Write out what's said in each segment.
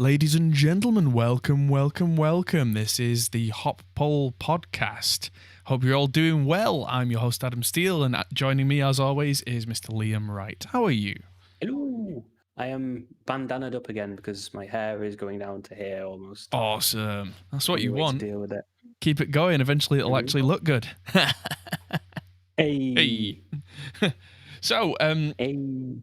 Ladies and gentlemen, welcome, welcome, welcome. This is the Hop Poll Podcast. Hope you're all doing well. I'm your host, Adam Steele, and joining me, as always, is Mr. Liam Wright. How are you? Hello. I am bandanaed up again because my hair is going down to here almost. Awesome. That's what you want. To deal with it. Keep it going. Eventually, it'll actually look good. Hey. So,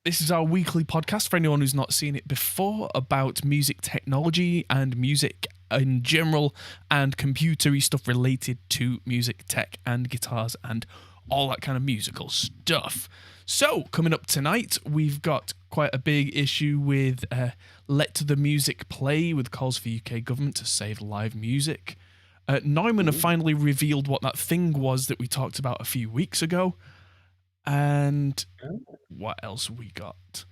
this is our weekly podcast for anyone who's not seen it before about music technology and music in general and computery stuff related to music tech and guitars and all that kind of musical stuff. So, coming up tonight, we've got quite a big issue with Let the Music Play with calls for UK government to save live music. Neumann have finally revealed what that thing was that we talked about a few weeks ago. And what else we got?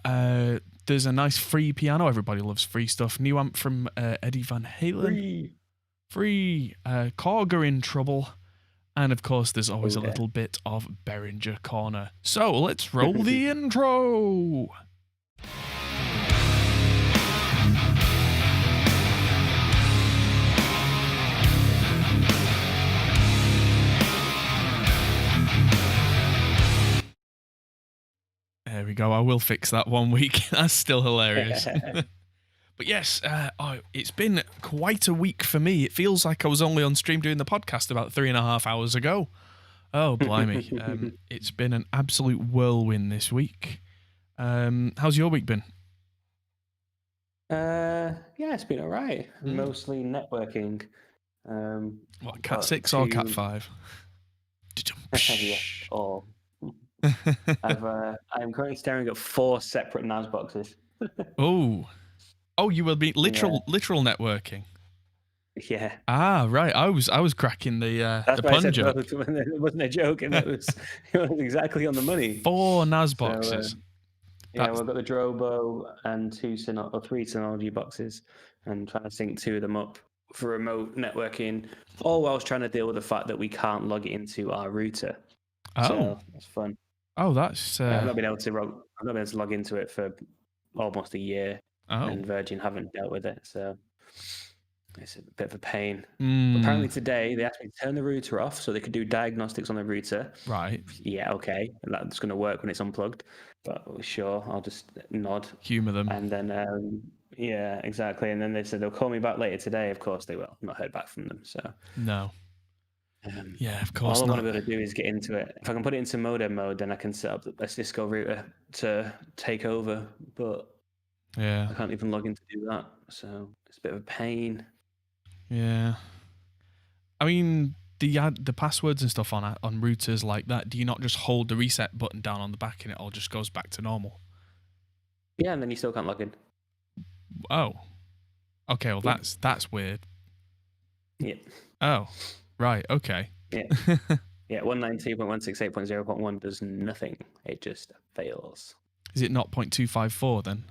There's a nice free piano. Everybody loves free stuff. New amp from Eddie Van Halen. Free. Korg are in trouble. And of course, there's always a little bit of Behringer Corner. So let's roll the intro. There we go. I will fix that one week. That's still hilarious. But yes, it's been quite a week for me. It feels like I was only on stream doing the podcast about 3.5 hours ago. Oh, blimey. It's been an absolute whirlwind this week. How's your week been? Yeah, it's been all right. Mostly networking. What, Cat 6 or Cat 5? Yeah. Oh. I'm currently staring at 4 separate NAS boxes. Oh, you will be literal networking. Yeah. Ah, right. I was cracking the pun joke. It wasn't a joke, and it was exactly on the money. 4 NAS boxes. So, yeah, we've got the Drobo and 3 Synology boxes, and trying to sync 2 of them up for remote networking. All whilst trying to deal with the fact that we can't log it into our router. Oh, so that's fun. Oh, that's. I've not been able to log into it for almost a year, and Virgin haven't dealt with it, so it's a bit of a pain. But apparently today they asked me to turn the router off so they could do diagnostics on the router. Right. Yeah, okay, that's going to work when it's unplugged. But sure, I'll just nod. Humour them. And then, yeah, exactly. And then they said they'll call me back later today. Of course they will. Not heard back from them. So no. Yeah, of course. All I want to be able to do is get into it. If I can put it into modem mode, then I can set up a Cisco router to take over. But yeah, I can't even log in to do that. So it's a bit of a pain. Yeah. I mean, the passwords and stuff on routers like that, do you not just hold the reset button down on the back and it all just goes back to normal? Yeah, and then you still can't log in. Oh. Okay, well that's weird. Yeah. Oh. Right, okay. Yeah. Yeah, 192.168.0.1 does nothing. It just fails. Is it not 0.254 then?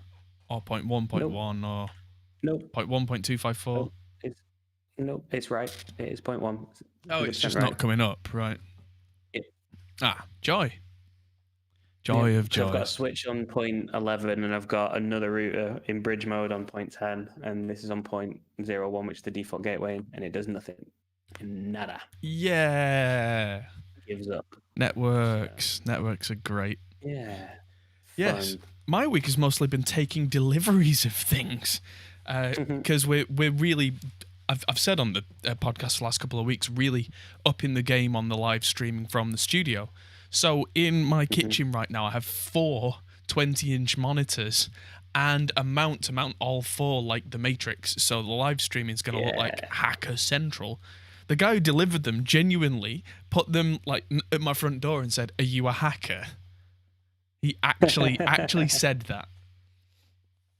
Or 0.1.1 nope. or Nope. 0.1.254? Nope, it's right. It is 0.1. Oh, it's just right. Not coming up, right? Yeah. Joy. Joy of joy. So I've got a switch on 0.11 and I've got another router in bridge mode on 0.10, and this is on 0.01, which is the default gateway, and it does nothing. Nada. Yeah. Gives up. Networks are great. Yeah. Yes. My week has mostly been taking deliveries of things because we're really, I've said on the podcast the last couple of weeks, really upping the game on the live streaming from the studio. So in my kitchen right now, I have 4 20-inch monitors and a mount to mount all 4 like the Matrix. So the live streaming is going to look like Hacker Central. The guy who delivered them genuinely put them like at my front door and said, "Are you a hacker?" He actually said that.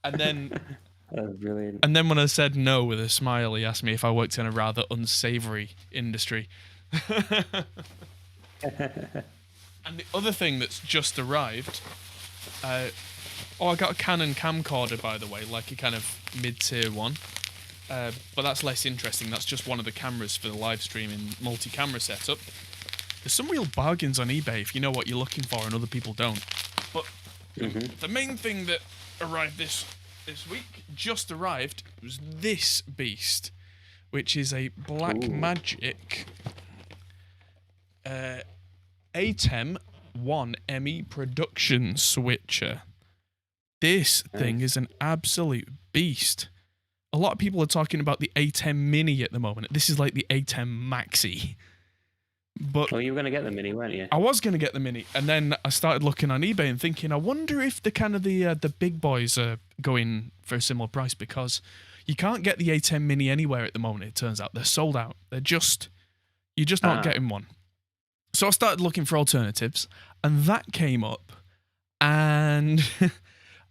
And then that's brilliant. And then when I said no with a smile, he asked me if I worked in a rather unsavory industry. And the other thing that's just arrived, I got a Canon Camcorder, by the way, like a kind of mid-tier one. But that's less interesting. That's just one of the cameras for the live streaming multi-camera setup. There's some real bargains on eBay if you know what you're looking for and other people don't. But the main thing that arrived this this week just arrived was this beast, which is a Blackmagic ATEM 1 ME production switcher. This thing is an absolute beast. A lot of people are talking about the A10 Mini at the moment. This is like the A10 Maxi. But you were going to get the Mini, weren't you? I was going to get the Mini, and then I started looking on eBay and thinking, I wonder if the kind of the big boys are going for a similar price, because you can't get the A10 Mini anywhere at the moment. It turns out they're sold out. You're just not getting one. So I started looking for alternatives, and that came up, and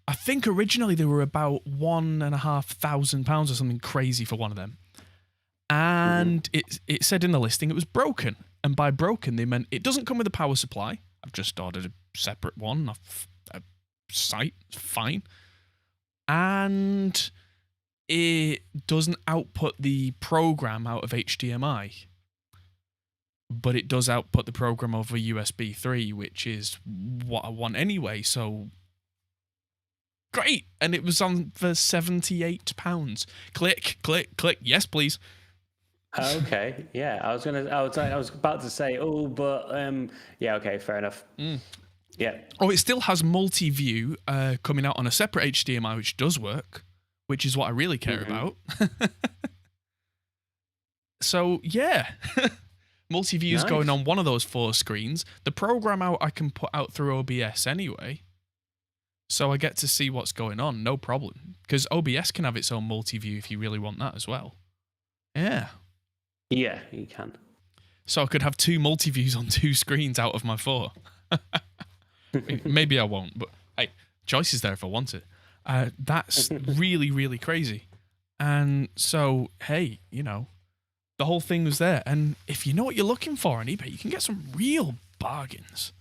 I think originally they were about £1,500 or something crazy for one of them. And it said in the listing it was broken. And by broken, they meant it doesn't come with a power supply. I've just ordered a separate one off a site. Fine. And it doesn't output the program out of HDMI. But it does output the program over USB 3, which is what I want anyway. So great. And it was on for £78. Click, click, click. Yes, please. Okay, yeah. I was about to say, yeah, okay, fair enough. Yeah. Oh, it still has multi-view coming out on a separate HDMI, which does work, which is what I really care about. So yeah, multi-view is going on one of those 4 screens. The program out I can put out through OBS anyway, so I get to see what's going on, no problem. Because OBS can have its own multi-view if you really want that as well. Yeah. Yeah, you can. So I could have 2 multi-views on 2 screens out of my 4. Maybe I won't, but hey, choice is there if I want it. That's really, really crazy. And so, hey, the whole thing was there. And if you know what you're looking for on eBay, you can get some real bargains.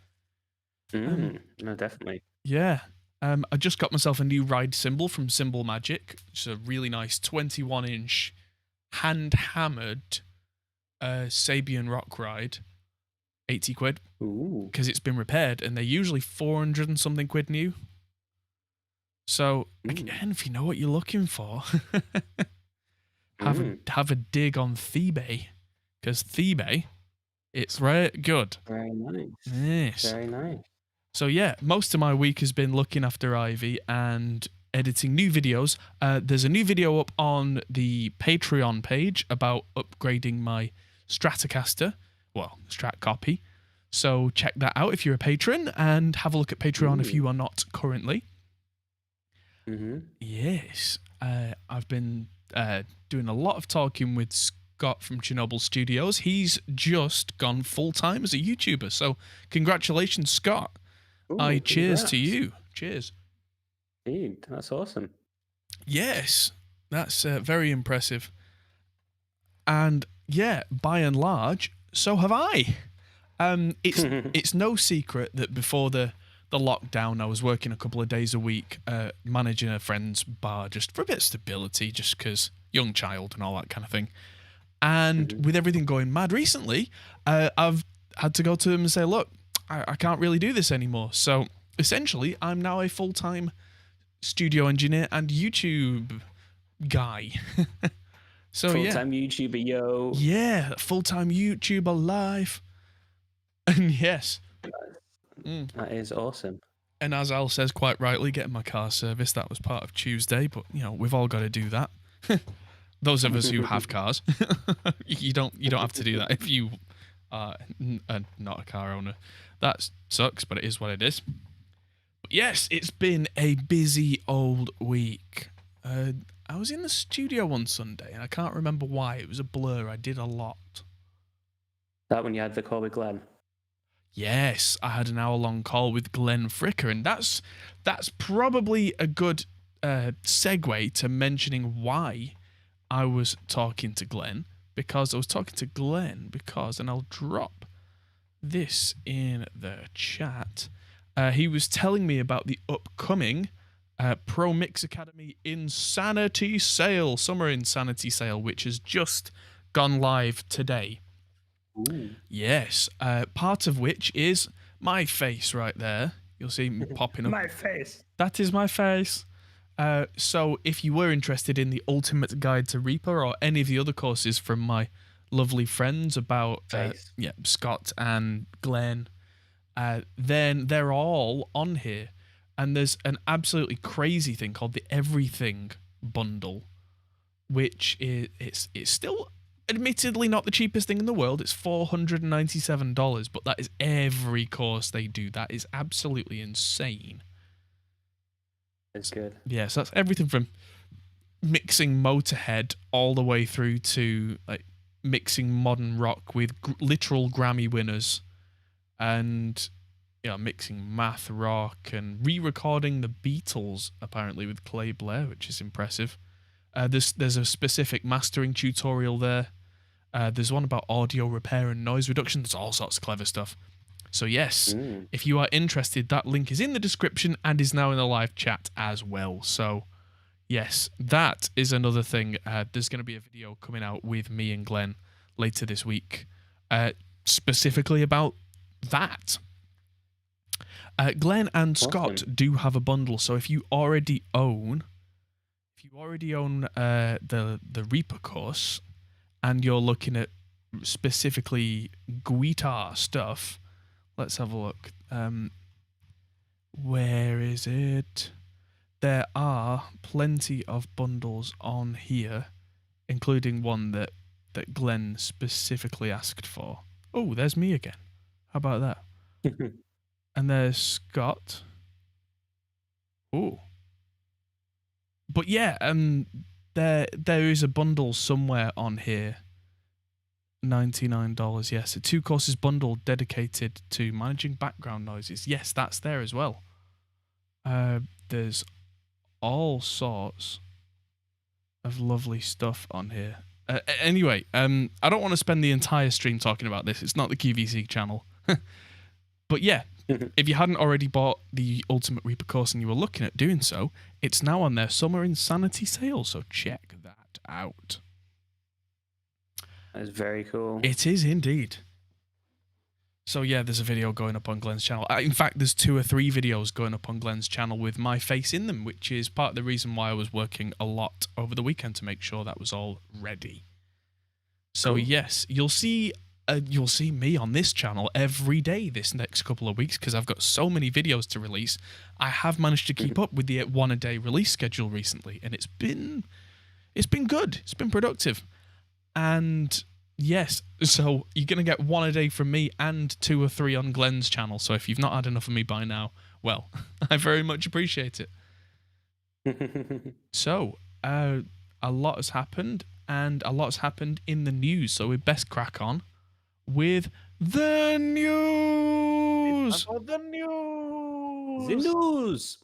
No, definitely. Yeah. I just got myself a new ride cymbal from Cymbal Magic. It's a really nice 21-inch hand-hammered Sabian rock ride, 80 quid, because it's been repaired, and they're usually 400 and something quid new. So again, if you know what you're looking for, have a dig on Thebay, because Thebay, it's right good. Very nice. Yes. Very nice. So yeah, most of my week has been looking after Ivy and editing new videos. There's a new video up on the Patreon page about upgrading my Stratocaster, Strat copy. So check that out if you're a patron, and have a look at Patreon if you are not currently. Yes, I've been doing a lot of talking with Scott from Chernobyl Studios. He's just gone full-time as a YouTuber, so congratulations, Scott. Cheers to you. Cheers. Indeed, that's awesome. Yes, that's very impressive. And yeah, by and large, so have I. It's no secret that before the lockdown, I was working a couple of days a week, managing a friend's bar just for a bit of stability, just because young child and all that kind of thing. And with everything going mad recently, I've had to go to him and say, look, I can't really do this anymore. So essentially, I'm now a full-time studio engineer and YouTube guy. So full-time YouTuber, yo. Yeah, full-time YouTuber live. And yes. That is awesome. And as Al says quite rightly, getting my car serviced, that was part of Tuesday, but we've all got to do that. Those of us who have cars. you don't have to do that if you are not a car owner. That sucks, but it is what it is. But yes, it's been a busy old week. I was in the studio one Sunday, and I can't remember why. It was a blur. I did a lot. That when you had the call with Glenn? Yes, I had an hour-long call with Glenn Fricker, and that's probably a good segue to mentioning why I was talking to Glenn, because I was talking to Glenn and I'll drop this in the chat. He was telling me about the upcoming Pro Mix Academy Insanity Sale, Summer Insanity Sale, which has just gone live today. Ooh. Yes, part of which is my face right there. You'll see me popping up. My face. That is my face. So if you were interested in the Ultimate Guide to Reaper or any of the other courses from my lovely friends about Scott and Glenn, then they're all on here. And there's an absolutely crazy thing called the Everything Bundle, which is it's still admittedly not the cheapest thing in the world. It's $497, but that is every course they do. That is absolutely insane. It's good. Yeah, so that's everything from mixing Motorhead all the way through to like mixing modern rock with literal Grammy winners, and mixing math rock and re-recording the Beatles apparently with Clay Blair, which is impressive. There's a specific mastering tutorial there. There's one about audio repair and noise reduction. There's all sorts of clever stuff. So yes, if you are interested, that link is in the description and is now in the live chat as well. So yes, that is another thing. There's going to be a video coming out with me and Glenn later this week, specifically about that. Glenn and Scott do have a bundle, so if you already own the Reaper course and you're looking at specifically guitar stuff, let's have a look. Where is it? There are plenty of bundles on here, including one that Glenn specifically asked for. Oh, there's me again. How about that? And there's Scott. Oh. But yeah, there is a bundle somewhere on here. $99, yes. A 2 courses bundle dedicated to managing background noises. Yes, that's there as well. There's all sorts of lovely stuff on here. Anyway, I don't want to spend the entire stream talking about this. It's not the QVC channel. But yeah, if you hadn't already bought the Ultimate Reaper course and you were looking at doing so, it's now on their Summer Insanity sale, so check that out. That is very cool. It is indeed. So yeah, there's a video going up on Glenn's channel. In fact, there's 2 or 3 videos going up on Glenn's channel with my face in them, which is part of the reason why I was working a lot over the weekend to make sure that was all ready. So yes, you'll see me on this channel every day this next couple of weeks because I've got so many videos to release. I have managed to keep up with the 1-a-day release schedule recently, and it's been good. It's been productive. And yes, so you're going to get 1 a day from me and 2 or 3 on Glenn's channel. So if you've not had enough of me by now, well, I very much appreciate it. So, a lot has happened, and a lot's happened in the news. So we best crack on with the news. The news.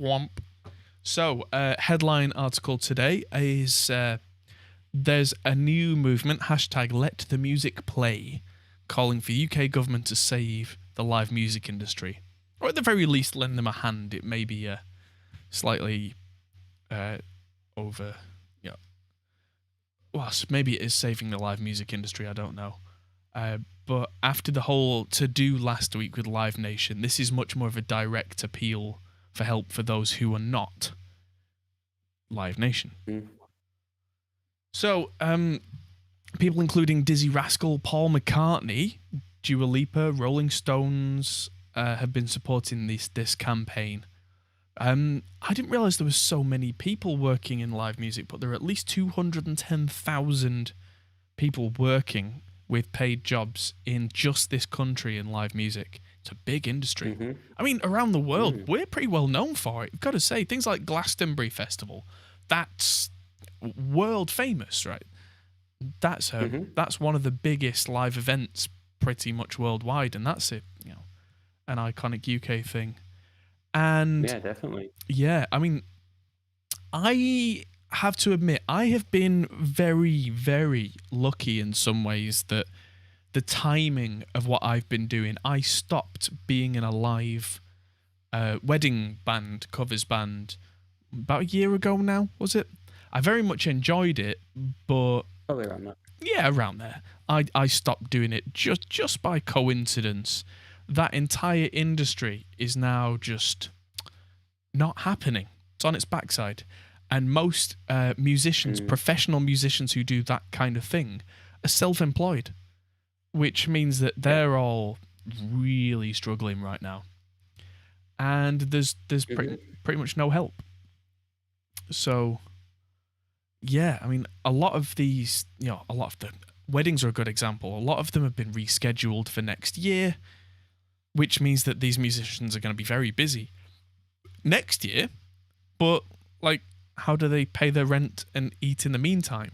Womp. So, headline article today is there's a new movement, #LetTheMusicPlay, calling for UK government to save the live music industry. Or at the very least, lend them a hand. It may be slightly over... Yeah. Well, maybe it is saving the live music industry, I don't know. But after the whole to-do last week with Live Nation, this is much more of a direct appeal for help for those who are not Live Nation. So, people including Dizzy Rascal, Paul McCartney, Dua Lipa, Rolling Stones have been supporting this campaign. I didn't realise there was so many people working in live music, but there are at least 210,000 people working with paid jobs in just this country in live music. It's a big industry. I mean, around the world, we're pretty well known for it. I've got to say, things like Glastonbury Festival, that's world famous, right? That's one of the biggest live events pretty much worldwide, and that's an iconic UK thing. And yeah, definitely. Yeah, I mean, I have to admit, I have been very, very lucky in some ways that the timing of what I've been doing, I stopped being in a live wedding band, covers band, about a year ago now, was it? I very much enjoyed it, but... Probably around that. Yeah, around there. I stopped doing it just by coincidence. That entire industry is now just not happening. It's on its backside. And most musicians, professional musicians who do that kind of thing, are self-employed, which means that they're all really struggling right now. And there's pretty much no help. So, yeah, I mean, a lot of these, a lot of the weddings are a good example. A lot of them have been rescheduled for next year, which means that these musicians are going to be very busy next year. But, like, how do they pay their rent and eat in the meantime?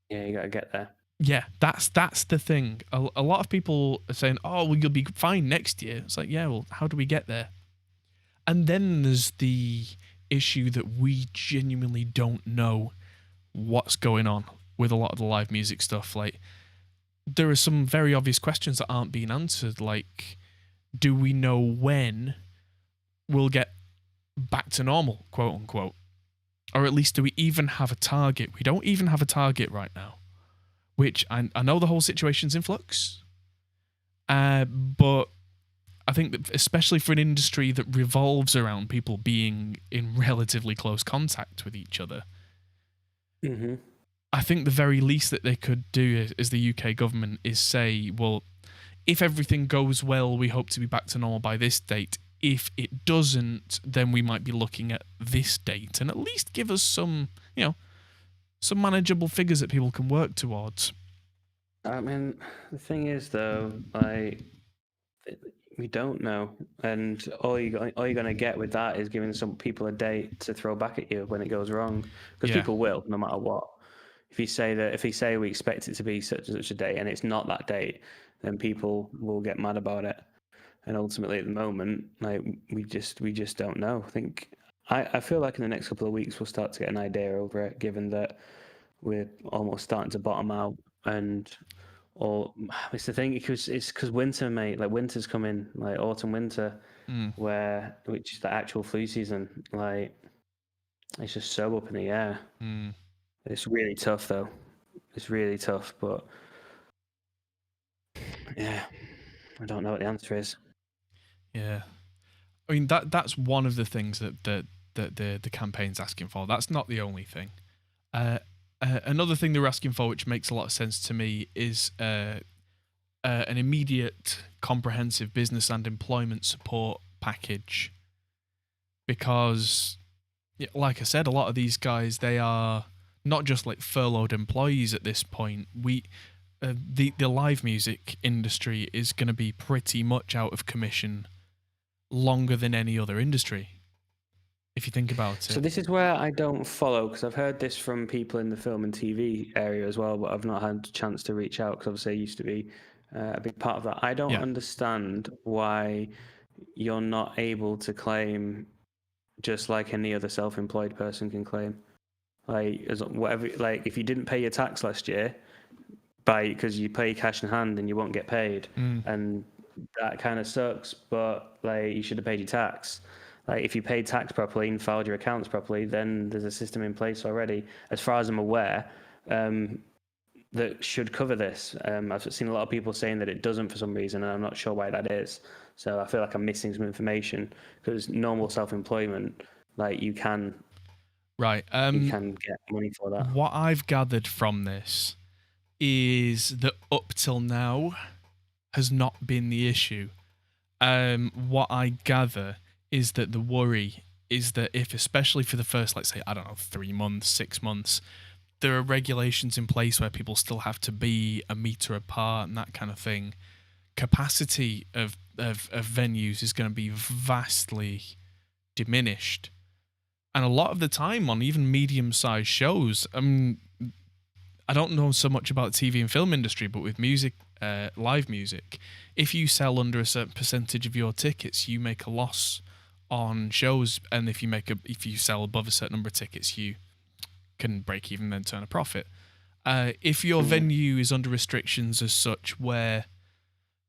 Yeah, you got to get there. Yeah, that's the thing. A lot of people are saying, oh, well, you'll be fine next year. It's like, yeah, well, how do we get there? And then there's the issue that we genuinely don't know what's going on with a lot of the live music stuff. Like, there are some very obvious questions that aren't being answered. Like, do we know when we'll get back to normal, quote unquote? Or at least do we even have a target? We don't even have a target right now, which I know the whole situation's in flux. But I think that especially for an industry that revolves around people being in relatively close contact with each other, I think the very least that they could do as the UK government is say, well, if everything goes well, we hope to be back to normal by this date. If it doesn't, then we might be looking at this date, and at least give us some, some manageable figures that people can work towards. I mean, the thing is, though, we don't know, and all you're going to get with that is giving some people a date to throw back at you when it goes wrong, because people will, no matter what. If you say we expect it to be such and such a date, and it's not that date, then people will get mad about it. And ultimately, at the moment, like we just don't know. I feel like in the next couple of weeks we'll start to get an idea over it, given that we're almost starting to bottom out. And it's the thing, because winter, mate. Like, winter's coming, like autumn, winter, which is the actual flu season. Like, it's just so up in the air. It's really tough, though. It's really tough, but yeah, I don't know what the answer is. Yeah, I mean that's one of the things that the campaign's asking for. That's not the only thing. Another thing they're asking for, which makes a lot of sense to me, is an immediate, comprehensive business and employment support package. Because, like I said, a lot of these guys, they are not just like furloughed employees at this point. The live music industry is going to be pretty much out of commission longer than any other industry, if you think about it. So this is where I don't follow, because I've heard this from people in the film and TV area as well, but I've not had a chance to reach out, because obviously I used to be a big part of that. I don't understand why you're not able to claim just like any other self-employed person can claim. Like, if you didn't pay your tax last year, because you pay cash in hand and you won't get paid, and that kind of sucks, but like, you should have paid your tax. Like, if you paid tax properly and filed your accounts properly, then there's a system in place already, as far as I'm aware, that should cover this. I've seen a lot of people saying that it doesn't for some reason, and I'm not sure why that is. So I feel like I'm missing some information, because normal self-employment, like, you can you can get money for that. What I've gathered from this is that up till now has not been the issue. What I gather is that the worry is that if, especially for the first, let's say, 3 months, 6 months, there are regulations in place where people still have to be a meter apart and that kind of thing, capacity of venues is going to be vastly diminished. And a lot of the time on even medium-sized shows, I don't know so much about the TV and film industry, but with music, live music, if you sell under a certain percentage of your tickets, you make a loss on shows, and if you sell above a certain number of tickets, you can break even, then turn a profit. If your venue is under restrictions as such where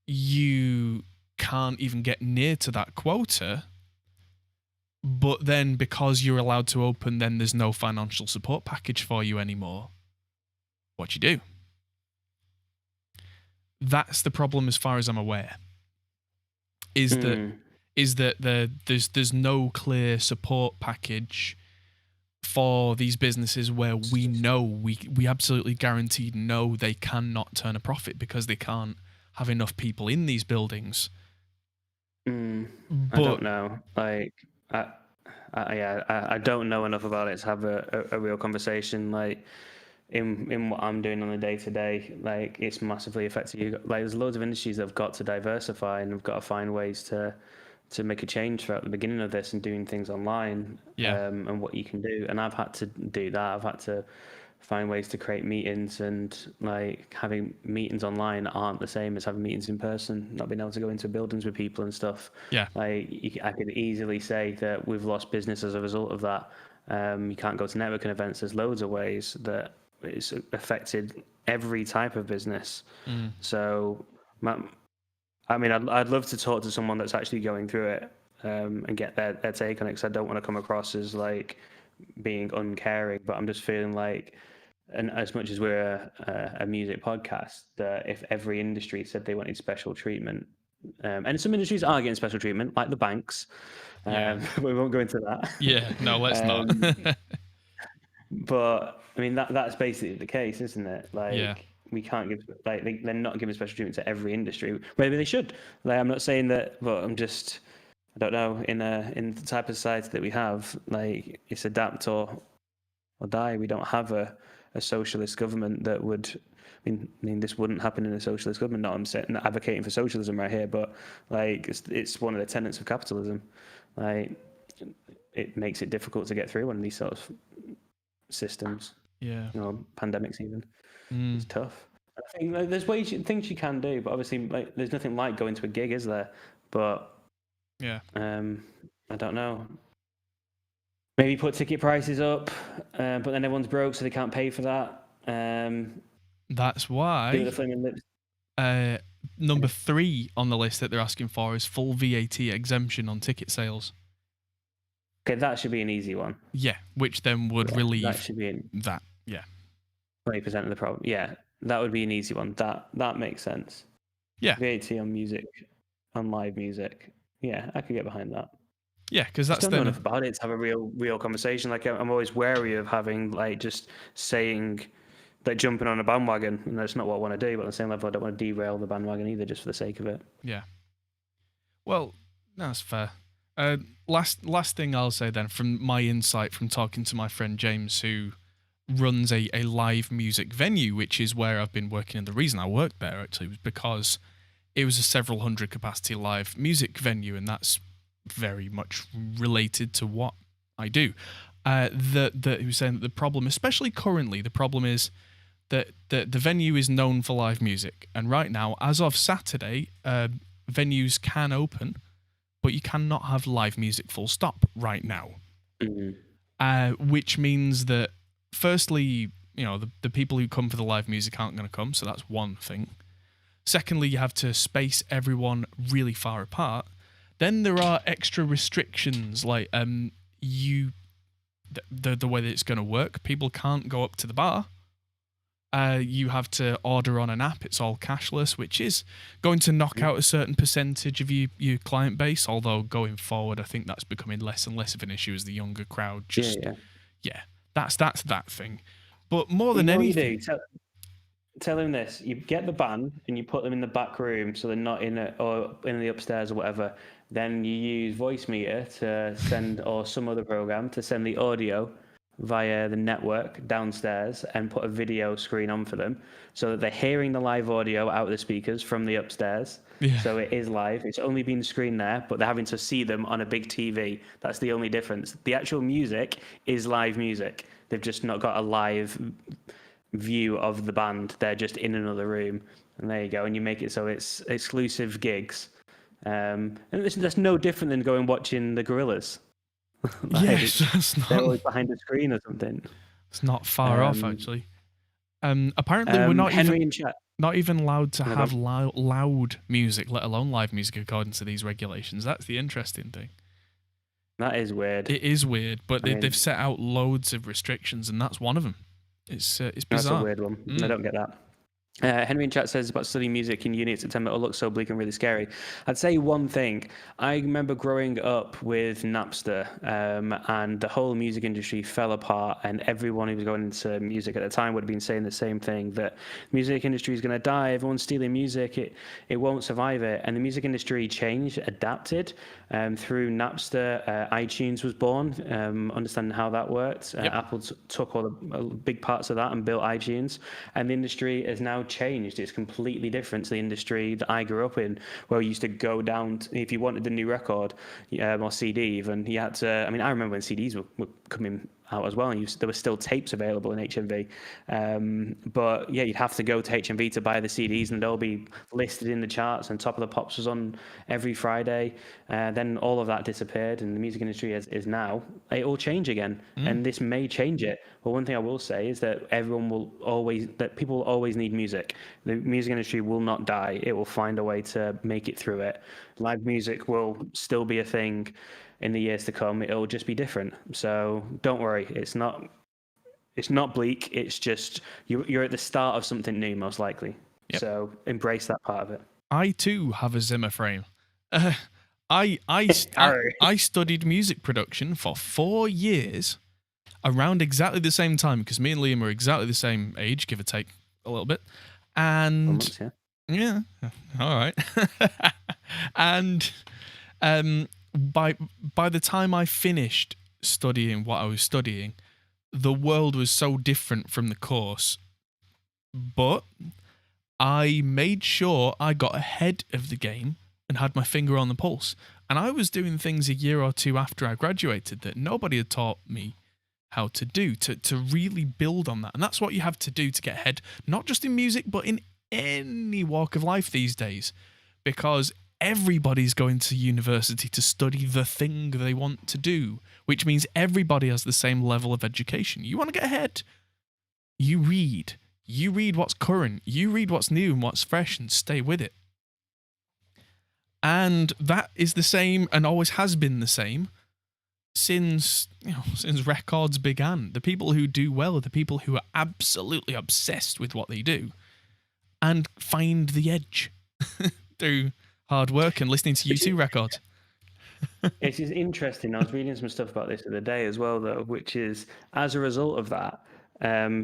you can't even get near to that quota, but then because you're allowed to open, then there's no financial support package for you anymore, what you do? That's the problem, as far as I'm aware, is that is that there's no clear support package for these businesses where we know we absolutely guaranteed know they cannot turn a profit because they can't have enough people in these buildings. I don't know. Like, I don't know enough about it to have a real conversation. Like, in what I'm doing on a day to day, like, it's massively affected you. Like, there's loads of industries that have got to diversify and have got to find ways to make a change throughout the beginning of this and doing things online. And what you can do. And I've had to do that. I've had to find ways to create meetings, and like having meetings online aren't the same as having meetings in person, not being able to go into buildings with people and stuff. Like, I could easily say that we've lost business as a result of that. You can't go to networking events. There's loads of ways that it's affected every type of business. So I mean, I'd love to talk to someone that's actually going through it and get their take on it, because I don't want to come across as like being uncaring, but I'm just feeling like, and as much as we're a music podcast, that if every industry said they wanted special treatment, and some industries are getting special treatment, like the banks, we won't go into that. No, let's not. But I mean, that's basically the case, isn't it? Like, we can't give, like, they're not giving special treatment to every industry. Maybe they should. Like, I'm not saying that, but I'm just, I don't know, in the type of society that we have, like, it's adapt or die. We don't have a socialist government that would, I mean, this wouldn't happen in a socialist government. Not advocating for socialism right here, but like, it's one of the tenets of capitalism. Like, it makes it difficult to get through one of these sort of systems. Pandemics even. It's tough. I think there's things you can do, but obviously, like, there's nothing like going to a gig, is there? But I don't know. Maybe put ticket prices up, but then everyone's broke, so they can't pay for that. That's why number 3 on the list that they're asking for is full VAT exemption on ticket sales. Okay, that should be an easy one. Yeah, which then would relieve that. Should be 20% of the problem. Yeah, that would be an easy one. That makes sense. Yeah, VAT on music, on live music. Yeah, I could get behind that. Yeah, because that's don't know enough about it to have a real conversation. Like, I'm always wary of having, like, just saying, like, jumping on a bandwagon, and that's not what I want to do. But on the same level, I don't want to derail the bandwagon either, just for the sake of it. Yeah. Well, that's fair. Last thing I'll say then, from my insight from talking to my friend James, who runs a live music venue, which is where I've been working. And the reason I worked there actually was because it was a several hundred capacity live music venue, and that's very much related to what I do. He was saying that the problem, especially currently, the problem is that the venue is known for live music, and right now, as of Saturday, venues can open, but you cannot have live music full stop right now. Which means that, firstly, the people who come for the live music aren't going to come, so that's one thing. Secondly, you have to space everyone really far apart. Then there are extra restrictions, like the way that it's going to work. People can't go up to the bar. You have to order on an app. It's all cashless, which is going to knock out a certain percentage of your client base. Although going forward, I think that's becoming less and less of an issue as the younger crowd just that's that thing. But more than anything, tell him this: you get the band and you put them in the back room, so they're not in it or in the upstairs or whatever. Then you use Voicemeter to send, or some other program to send the audio via the network downstairs and put a video screen on for them, so that they're hearing the live audio out of the speakers from the upstairs. So it is live. It's only been screened there, but they're having to see them on a big TV. That's the only difference. The actual music is live music. They've just not got a live view of the band. They're just in another room, and there you go. And you make it so it's exclusive gigs. And that's no different than going watching the Gorillaz. That's not. They're always behind a screen or something. It's not far off, actually. Apparently, we're not even allowed to have loud music, let alone live music, according to these regulations. That's the interesting thing. That is weird. It is weird, but they've set out loads of restrictions, and that's one of them. It's bizarre. That's a weird one. I don't get that. Henry in chat says about studying music in uni at September, it looks so bleak and really scary. I'd say one thing. I remember growing up with Napster, and the whole music industry fell apart, and everyone who was going into music at the time would have been saying the same thing, that the music industry is going to die, everyone's stealing music, it won't survive it. And the music industry changed, adapted through Napster. iTunes was born, understanding how that worked. Apple took all the big parts of that and built iTunes, and the industry has now changed. It's completely different to the industry that I grew up in, where we used to go down if you wanted a new record or CD even, you had to, I mean, I remember when CDs were coming out as well, and there were still tapes available in HMV, but yeah, you'd have to go to HMV to buy the CDs, and they'll be listed in the charts, and Top of the Pops was on every Friday. Then all of that disappeared, and the music industry is now, it will change again, and this may change it. But one thing I will say is that people will always need music. The music industry will not die. It will find a way to make it through it. Live music will still be a thing in the years to come. It'll just be different. So don't worry. It's not bleak. It's just you're at the start of something new, most likely. Yep. So embrace that part of it. I too have a Zimmer frame. I studied music production for 4 years, around exactly the same time, because me and Liam are exactly the same age, give or take a little bit. And months, yeah, all right. And by the time I finished studying what I was studying, the world was so different from the course. But I made sure I got ahead of the game and had my finger on the pulse. And I was doing things a year or two after I graduated that nobody had taught me how to do, to really build on that. And that's what you have to do to get ahead, not just in music, but in any walk of life these days, because everybody's going to university to study the thing they want to do, which means everybody has the same level of education. You want to get ahead? You read what's current, you read what's new and what's fresh, and stay with it. And that is the same, and always has been the same, since records began. The people who do well are the people who are absolutely obsessed with what they do and find the edge through hard work and listening to U2 records. It is interesting. I was reading some stuff about this the other day as well, though, which is, as a result of that,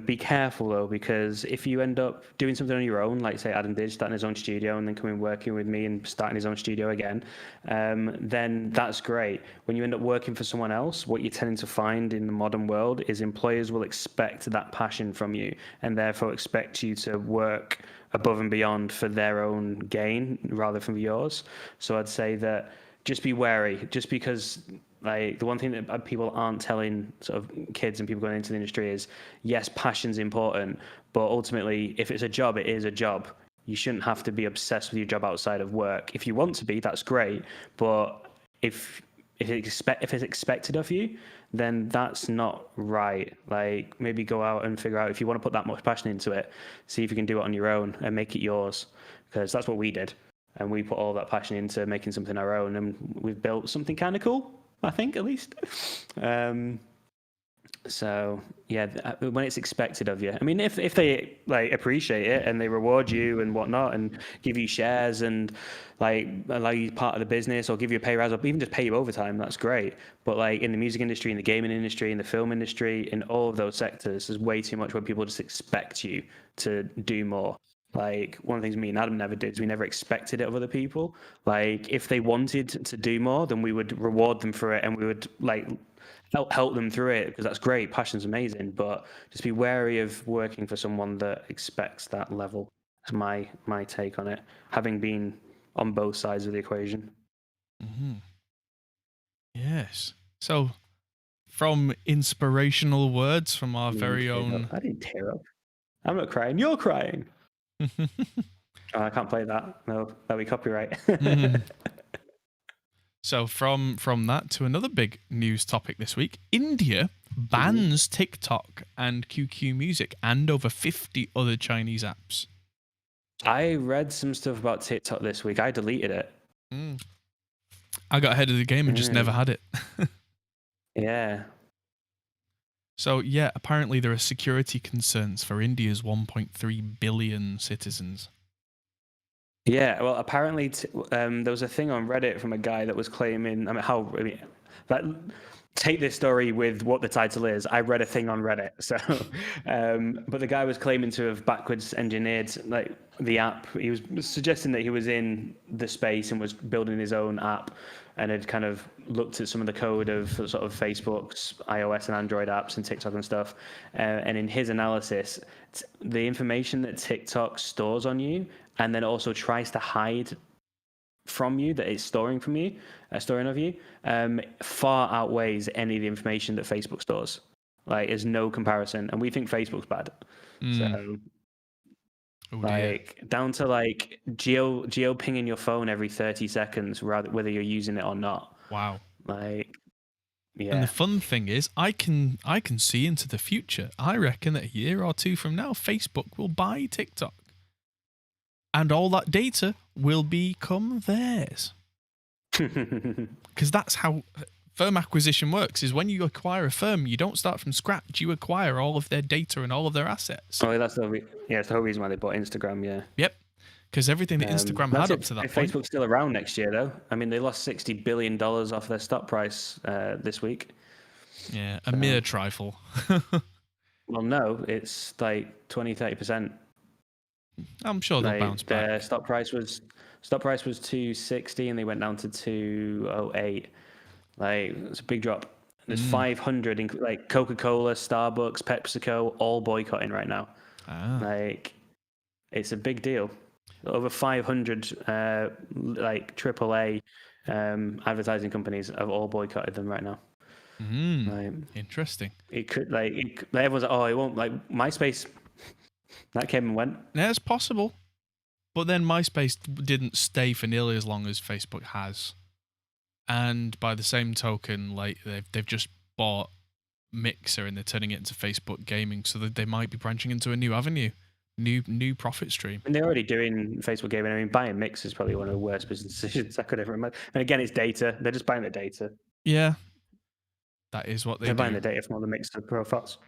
be careful, though, because if you end up doing something on your own, like say Adam did, starting his own studio and then coming working with me and starting his own studio again, then that's great. When you end up working for someone else, what you're tending to find in the modern world is employers will expect that passion from you, and therefore expect you to work above and beyond for their own gain rather than yours. So I'd say that just be wary, just because like the one thing that people aren't telling sort of kids and people going into the industry is, yes, passion's important, but ultimately if it's a job, it is a job. You shouldn't have to be obsessed with your job outside of work. If you want to be, that's great, but if it's expected of you, then that's not right. Like, maybe go out and figure out, if you want to put that much passion into it, see if you can do it on your own and make it yours, because that's what we did. And we put all that passion into making something our own, and we've built something kind of cool, I think, at least. So yeah, when it's expected of you, I mean, if they like appreciate it and they reward you and whatnot and give you shares and like allow you part of the business or give you a pay rise or even just pay you overtime, that's great. But like in the music industry, in the gaming industry, in the film industry, in all of those sectors, there's way too much where people just expect you to do more. Like, one of the things me and Adam never did is we never expected it of other people. Like, if they wanted to do more, then we would reward them for it, and we would like help them through it, because that's great. Passion's amazing, but just be wary of working for someone that expects that level. That's my take on it, having been on both sides of the equation. Mm-hmm. Yes. So, from inspirational words from our very own... I didn't tear up. I'm not crying. You're crying. Oh, I can't play that. No, that'll be copyright. So from that to another big news topic this week, India bans TikTok and QQ Music and over 50 other Chinese apps. I read some stuff about TikTok this week. I deleted it. I got ahead of the game and just never had it. Yeah. So, yeah, apparently there are security concerns for India's 1.3 billion citizens. Yeah, well, apparently there was a thing on Reddit from a guy that was claiming, take this story with what the title is. I read a thing on Reddit, so, but the guy was claiming to have backwards engineered like the app. He was suggesting that he was in the space and was building his own app, and had kind of looked at some of the code of sort of Facebook's iOS and Android apps and TikTok and stuff. And in his analysis, the information that TikTok stores on you and then also tries to hide from you that it's storing from you, storing of you, far outweighs any of the information that Facebook stores. Like, there's no comparison, and we think Facebook's bad. So, down to like geo pinging your phone every 30 seconds, whether you're using it or not. Wow. Like, yeah. And the fun thing is, I can see into the future. I reckon that a year or two from now, Facebook will buy TikTok. And all that data will become theirs. Because that's how firm acquisition works, is when you acquire a firm, you don't start from scratch. You acquire all of their data and all of their assets. Oh, that's the whole reason why they bought Instagram, yeah. Yep. Because everything that Instagram had up to that point. Facebook's still around next year, though. I mean, they lost $60 billion off their stock price this week. Yeah, a mere trifle. Well, no, it's like 20-30%. I'm sure they'll bounce back. Their stock price was $260 and they went down to $208. Like, it's a big drop. There's 500, like Coca-Cola, Starbucks, PepsiCo, all boycotting right now. Like, it's a big deal. Over 500 like AAA advertising companies have all boycotted them right now. Like, interesting. It could everyone's like, oh, it won't, like MySpace. That came and went. Yeah, it's possible. But then MySpace didn't stay for nearly as long as Facebook has. And by the same token, like they've just bought Mixer and they're turning it into Facebook gaming, so that they might be branching into a new avenue, new profit stream. And they're already doing Facebook gaming. I mean, buying Mixer is probably one of the worst business decisions I could ever imagine. And again, it's data. They're just buying the data. Yeah. That is what they're buying the data from all the Mixer profiles.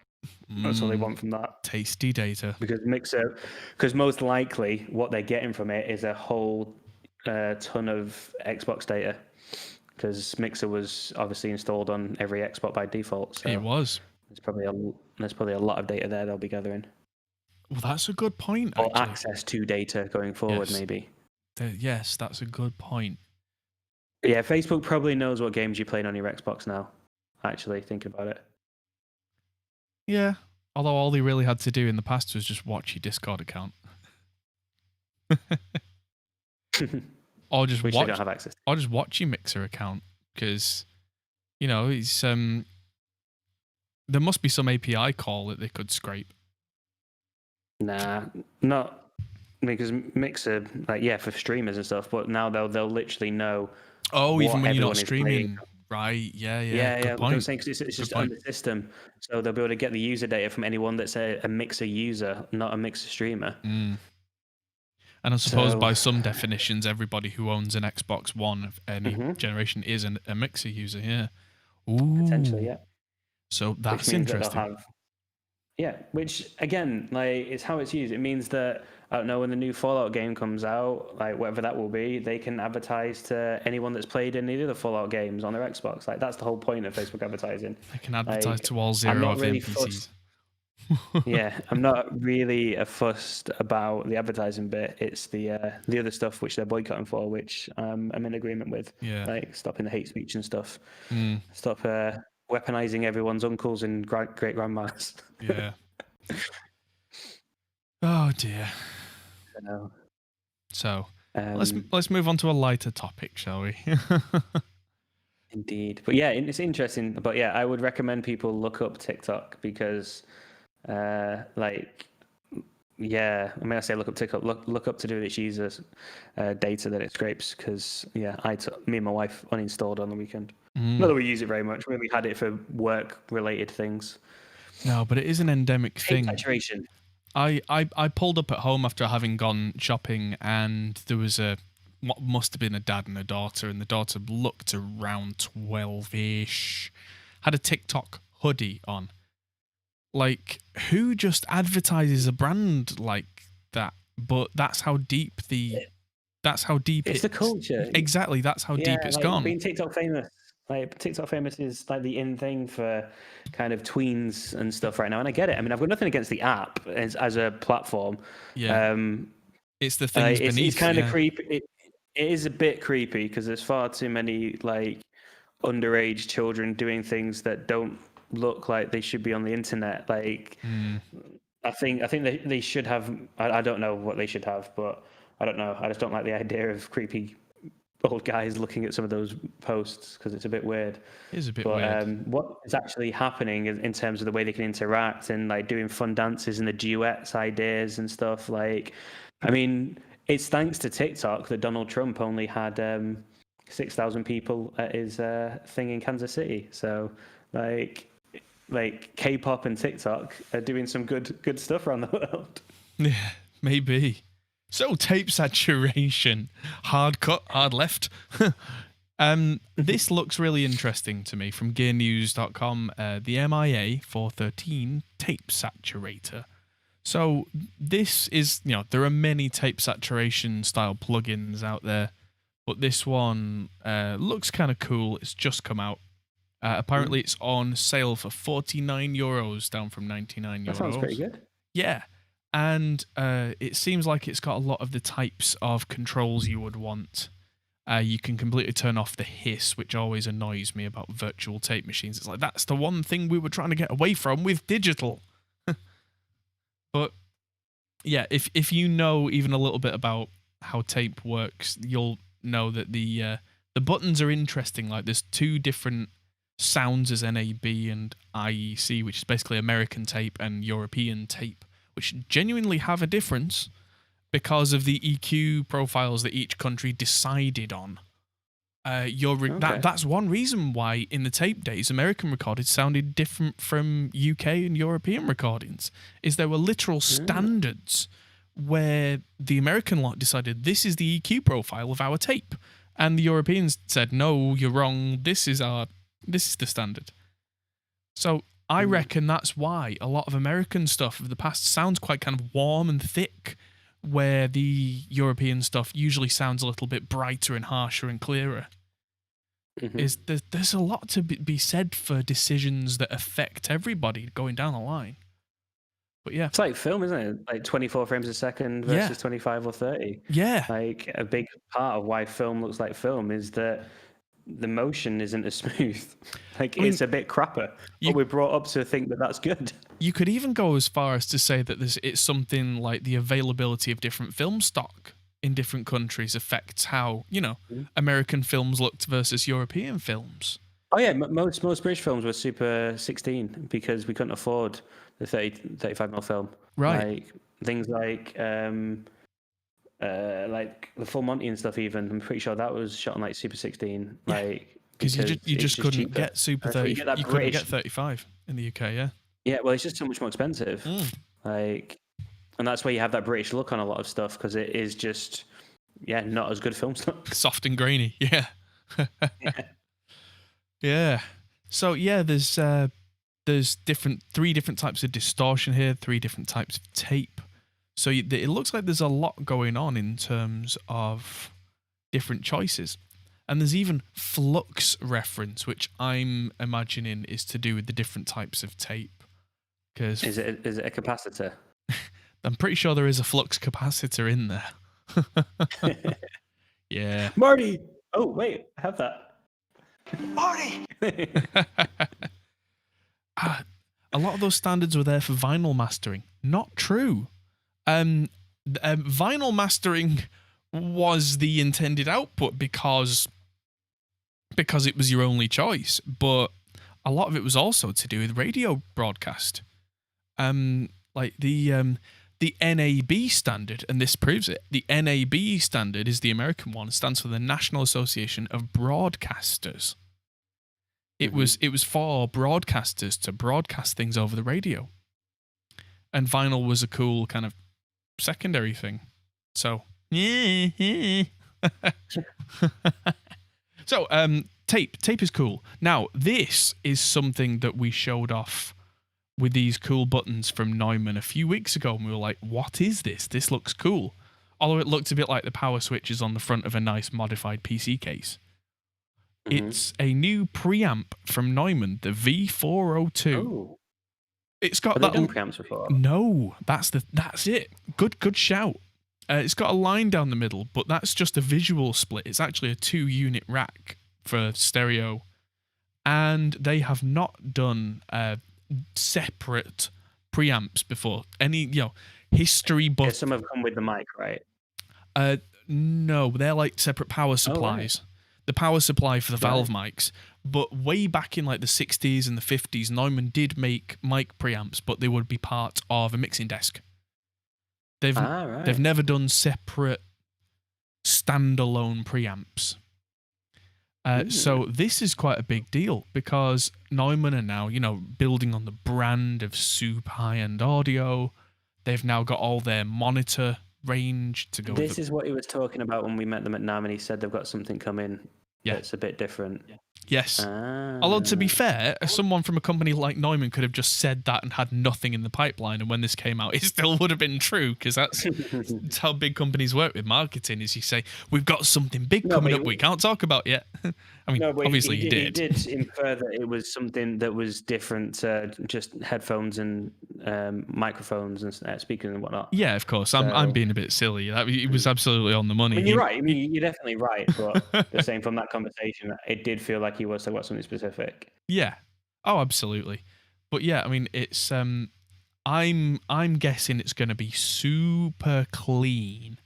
That's all they want from that. Tasty data. Because most likely what they're getting from it is a whole ton of Xbox data. Because Mixer was obviously installed on every Xbox by default. So it was. There's probably a lot of data there they'll be gathering. Well, that's a good point. Or access to data going forward, maybe. Yes, that's a good point. Yeah, Facebook probably knows what games you're playing on your Xbox now. Actually, thinking about it. Yeah, although all they really had to do in the past was just watch your Discord account. Or just Which they don't have access to. Or just watch your Mixer account, because, you know, it's there must be some API call that they could scrape. Nah, not because Mixer, like, yeah, for streamers and stuff, but now they'll literally know. Oh, even when you're not streaming. Right, yeah. Good point. I'm saying, 'cause it's just on the system, so they'll be able to get the user data from anyone that's a Mixer user, not a Mixer streamer. And I suppose by some definitions, everybody who owns an Xbox One of any generation is a Mixer user. Yeah. Ooh. Potentially, yeah. So that's interesting. Which again, like, it's how it's used. It means that, I don't know, when the new Fallout game comes out, like whatever that will be, they can advertise to anyone that's played any of the Fallout games on their Xbox. Like, that's the whole point of Facebook advertising. They can advertise to all zero of the NPCs. Yeah, I'm not really fussed about the advertising bit. It's the other stuff which they're boycotting for, which I'm in agreement with. Yeah. Like stopping the hate speech and stuff. Stop weaponizing everyone's uncles and great grandmas. Yeah. Oh dear. So let's move on to a lighter topic, shall we? Indeed, but yeah, it's interesting. But yeah, I would recommend people look up TikTok because, like, yeah, I mean, I say look up TikTok, look up to do its users data that it scrapes, because yeah, me and my wife uninstalled on the weekend. Not that we use it very much. We had it for work-related things. No, but it is an endemic thing. Saturation. I pulled up at home after having gone shopping, and there was what must have been a dad and a daughter, and the daughter looked around 12-ish, had a TikTok hoodie on, Like, who just advertises a brand like that? But that's how deep it's the culture. Exactly, that's how deep it's gone. Being TikTok famous. Like, TikTok famous is like the in thing for kind of tweens and stuff right now, and I get it. I mean, I've got nothing against the app as a platform. Yeah. It's the things beneath. It's kind of creepy. It is a bit creepy because there's far too many like underage children doing things that don't look like they should be on the internet. Like, I think they should have. I don't know what they should have, but I don't know. I just don't like the idea of creepy old guys looking at some of those posts because it's a bit weird. It is a bit weird. What is actually happening in terms of the way they can interact and like doing fun dances and the duets ideas and stuff. Like, I mean, it's thanks to TikTok that Donald Trump only had 6,000 people at his thing in Kansas City. So, like K-pop and TikTok are doing some good stuff around the world. Yeah, maybe. So, tape saturation, hard cut, hard left. This looks really interesting to me from gearnews.com, the MIA 413 tape saturator. So this is, there are many tape saturation style plugins out there, but this one looks kind of cool. It's just come out. Apparently it's on sale for €49, down from €99. That sounds pretty good. Yeah. And it seems like it's got a lot of the types of controls you would want. You can completely turn off the hiss, which always annoys me about virtual tape machines. It's like, that's the one thing we were trying to get away from with digital. But yeah, if you know even a little bit about how tape works, you'll know that the buttons are interesting. Like, there's two different sounds as NAB and IEC, which is basically American tape and European tape, which genuinely have a difference because of the EQ profiles that each country decided on. That's one reason why in the tape days, American recordings sounded different from UK and European recordings, is there were literal standards where the American lot decided this is the EQ profile of our tape, and the Europeans said, no, you're wrong, this is the standard. So I reckon that's why a lot of American stuff of the past sounds quite kind of warm and thick, where the European stuff usually sounds a little bit brighter and harsher and clearer. There's a lot to be said for decisions that affect everybody going down the line. But yeah. It's like film, isn't it? Like 24 frames a second versus 25 or 30. Yeah. Like, a big part of why film looks like film is that the motion isn't as smooth. Like, it's a bit crapper. But we're brought up to think that that's good. You could even go as far as to say that it's something like the availability of different film stock in different countries affects how, American films looked versus European films. Oh yeah, most British films were Super 16 because we couldn't afford the 35mm film. Right. Like, things like the Full Monty and stuff. Even I'm pretty sure that was shot on like Super 16. Like, because you just couldn't cheaper. get Super 30. You couldn't get 35 in the UK. Yeah. Yeah, well, it's just so much more expensive. Like, and that's why you have that British look on a lot of stuff, because it is just, not as good film stuff. Soft and grainy. Yeah. Yeah. So yeah, there's three different types of distortion here, 3 different types of tape. So it looks like there's a lot going on in terms of different choices. And there's even flux reference, which I'm imagining is to do with the different types of tape. Is it a capacitor? I'm pretty sure there is a flux capacitor in there. Yeah. Marty! Oh, wait, I have that. Marty! A lot of those standards were there for vinyl mastering. Not true. Vinyl mastering was the intended output because it was your only choice, but a lot of it was also to do with radio broadcast. Like the NAB standard, and this proves it. The NAB standard is the American one. It stands for the National Association of Broadcasters. It was for broadcasters to broadcast things over the radio, and vinyl was a cool kind of secondary thing. So so tape is cool. Now this is something that we showed off with these cool buttons from Neumann a few weeks ago, and we were like, what is this? This looks cool. Although it looked a bit like the power switches on the front of a nice modified PC case. It's a new preamp from Neumann, the V402. Oh. It's got Have they done preamps before? No, that's it. Good shout. It's got a line down the middle, but that's just a visual split. It's actually a 2-unit rack for stereo, and they have not done separate preamps before. Any history book. Some have come with the mic, right? No, they're like separate power supplies. Oh, right. The power supply for the valve mics. But way back in like the 60s and the 50s, Neumann did make mic preamps, but they would be part of a mixing desk. They've never done separate standalone preamps. So this is quite a big deal because Neumann are now, building on the brand of super high-end audio. They've now got all their monitor range to go. This is what he was talking about when we met them at NAMM, and he said they've got something coming that's a bit different. Yes. Although, to be fair, someone from a company like Neumann could have just said that and had nothing in the pipeline, and when this came out, it still would have been true, because that's how big companies work with marketing, is you say, we've got something big coming up we can't talk about yet. I mean, obviously he did. He did infer that it was something that was different, just headphones and microphones and speakers and whatnot. Yeah, of course. I'm being a bit silly. It was absolutely on the money. I mean, you're right. I mean, you're definitely right. But the same from that conversation, it did feel like he was talking about something specific. Yeah. Oh, absolutely. But yeah, I mean, it's I'm guessing it's going to be super clean.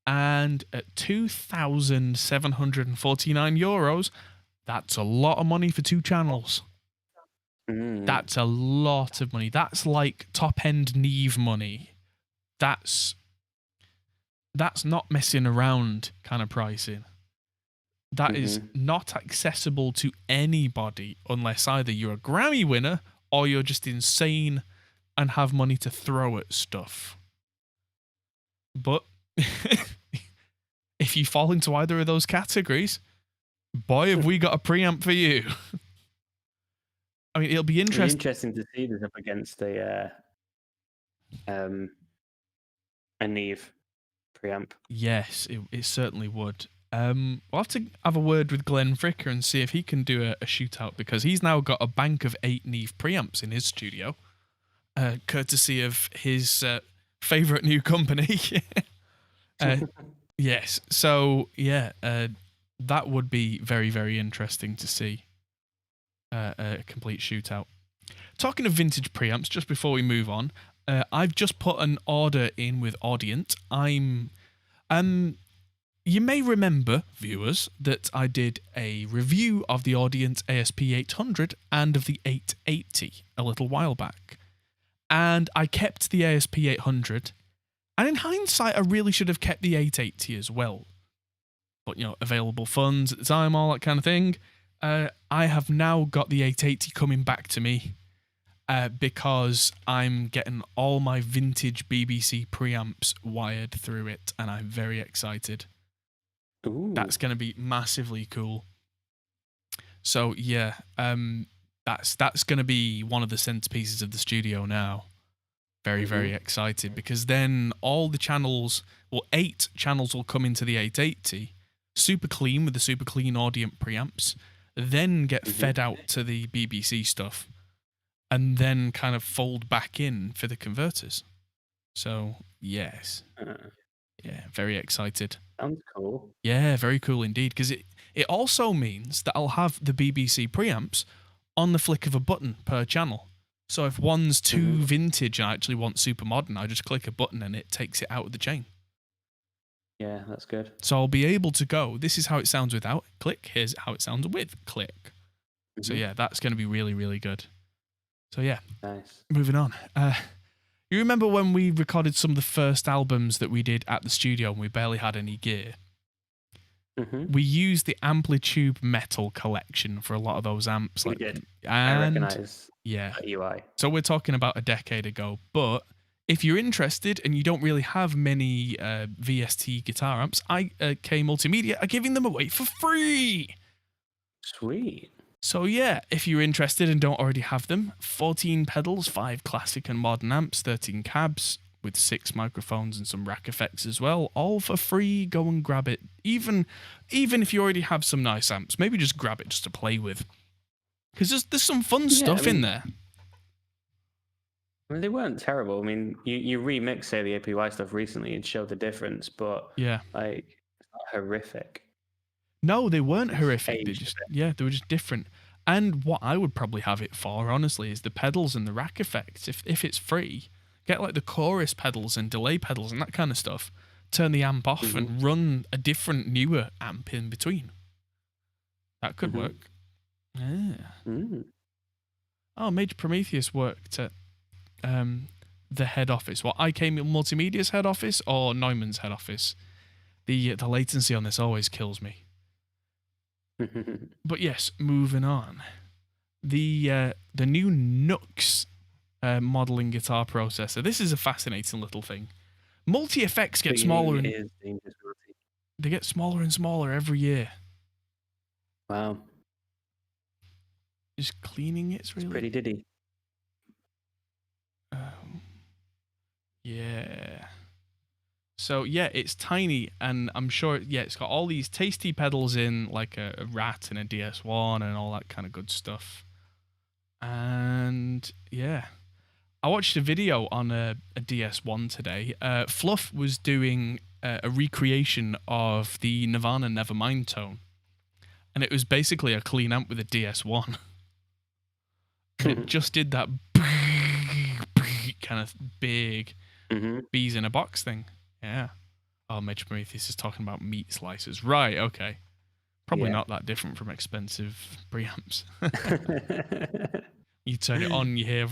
And at €2,749, that's a lot of money for 2 channels. That's a lot of money. That's like top-end Neve money. That's not messing around kind of pricing. That is not accessible to anybody unless either you're a Grammy winner or you're just insane and have money to throw at stuff. But if you fall into either of those categories, boy, have we got a preamp for you. I mean, it'll be interesting to see this up against a Neve preamp. Yes, it certainly would. We'll have to have a word with Glenn Fricker and see if he can do a shootout, because he's now got a bank of 8 Neve preamps in his studio, courtesy of his favourite new company. Yes, so yeah, that would be very, very interesting to see a complete shootout. Talking of vintage preamps, just before we move on, I've just put an order in with Audient. You may remember, viewers, that I did a review of the Audient ASP800 and of the 880 a little while back. And I kept the ASP800, and in hindsight, I really should have kept the 880 as well. But, available funds at the time, all that kind of thing. I have now got the 880 coming back to me because I'm getting all my vintage BBC preamps wired through it, and I'm very excited. Ooh. That's going to be massively cool. So yeah, that's going to be one of the centerpieces of the studio now. Very, very excited, because then all the channels, 8 channels will come into the 880, super clean with the super clean Audient preamps, then get fed out to the BBC stuff, and then kind of fold back in for the converters. So yes. Yeah, very excited. Sounds cool. Yeah, very cool indeed, because it also means that I'll have the BBC preamps on the flick of a button per channel. So if one's too vintage and I actually want super modern, I just click a button and it takes it out of the chain. Yeah, that's good. So I'll be able to go, this is how it sounds without, click, here's how it sounds with, click. So yeah, that's going to be really, really good. So yeah, nice. Moving on. You remember when we recorded some of the first albums that we did at the studio and we barely had any gear? We used the Amplitube Metal collection for a lot of those amps. We did. And I recognise that UI. So we're talking about a decade ago. But if you're interested and you don't really have many VST guitar amps, IK Multimedia are giving them away for free. Sweet. So yeah, if you're interested and don't already have them, 14 pedals, 5 classic and modern amps, 13 cabs with 6 microphones and some rack effects as well, all for free. Go and grab it. Even if you already have some nice amps, maybe just grab it just to play with. Because there's some fun stuff in there. I mean, they weren't terrible. I mean, you remixed, say, the APY stuff recently and showed the difference, but yeah, like, it's not horrific. No, they weren't horrific. They were just different. And what I would probably have it for, honestly, is the pedals and the rack effects. If it's free, get like the chorus pedals and delay pedals and that kind of stuff. Turn the amp off and run a different, newer amp in between. That could work. Yeah. Oh, Major Prometheus worked at the head office. What, IK Multimedia's head office or Neumann's head office? The latency on this always kills me. But yes, moving on. The new Nux modeling guitar processor. This is a fascinating little thing. Multi effects get smaller and they get smaller and smaller every year. Wow. Just cleaning it's really pretty diddy. Yeah. So yeah, it's tiny, and I'm sure it's got all these tasty pedals in, like a Rat and a DS1 and all that kind of good stuff. And yeah, I watched a video on a DS1 today. Fluff was doing a recreation of the Nirvana Nevermind tone, and it was basically a clean amp with a DS1. And it just did that kind of big bees in a box thing. Yeah. Oh, Major Prometheus is talking about meat slicers. Right, okay. Probably not that different from expensive preamps. You turn it on, you hear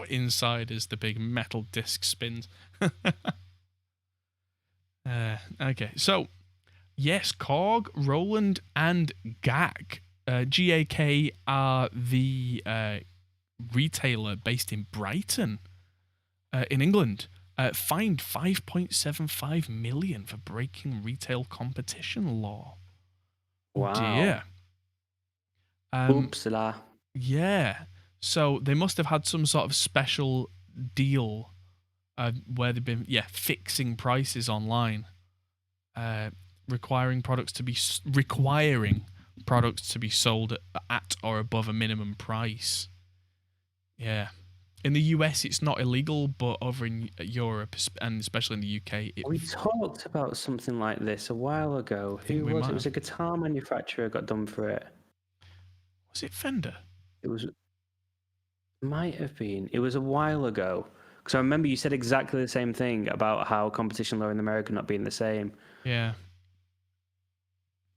inside as the big metal disc spins. Okay, so yes, Korg, Roland, and GAK. GAK are the retailer based in Brighton, in England. Fined $5.75 million for breaking retail competition law. Wow. Dear. Oopsala. Yeah. So they must have had some sort of special deal where they've been fixing prices online, requiring products to be sold at or above a minimum price. Yeah. In the US, it's not illegal, but over in Europe, and especially in the UK... We talked about something like this a while ago. Who was it? It was a guitar manufacturer got done for it. Was it Fender? Might have been. It was a while ago. Because I remember you said exactly the same thing about how competition law in America not being the same. Yeah.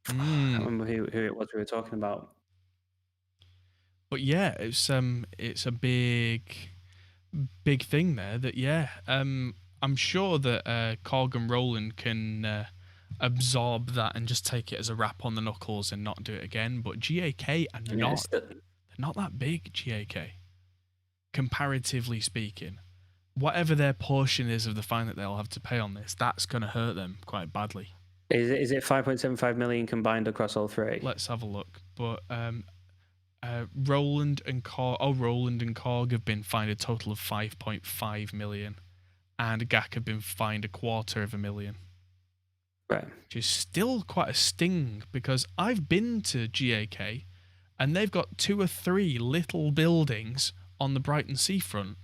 I can't remember who it was we were talking about. But yeah, it's a big thing there. That I'm sure that Korg and Roland can absorb that and just take it as a rap on the knuckles and not do it again. But GAK are they're not that big. GAK, comparatively speaking, whatever their portion is of the fine that they'll have to pay on this, that's going to hurt them quite badly. Is it 5.75 million combined across all three? Let's have a look. But Roland and Korg have been fined a total of 5.5 million, and GAK have been fined $250,000. Right. Which is still quite a sting, because I've been to GAK and they've got 2 or 3 little buildings on the Brighton seafront,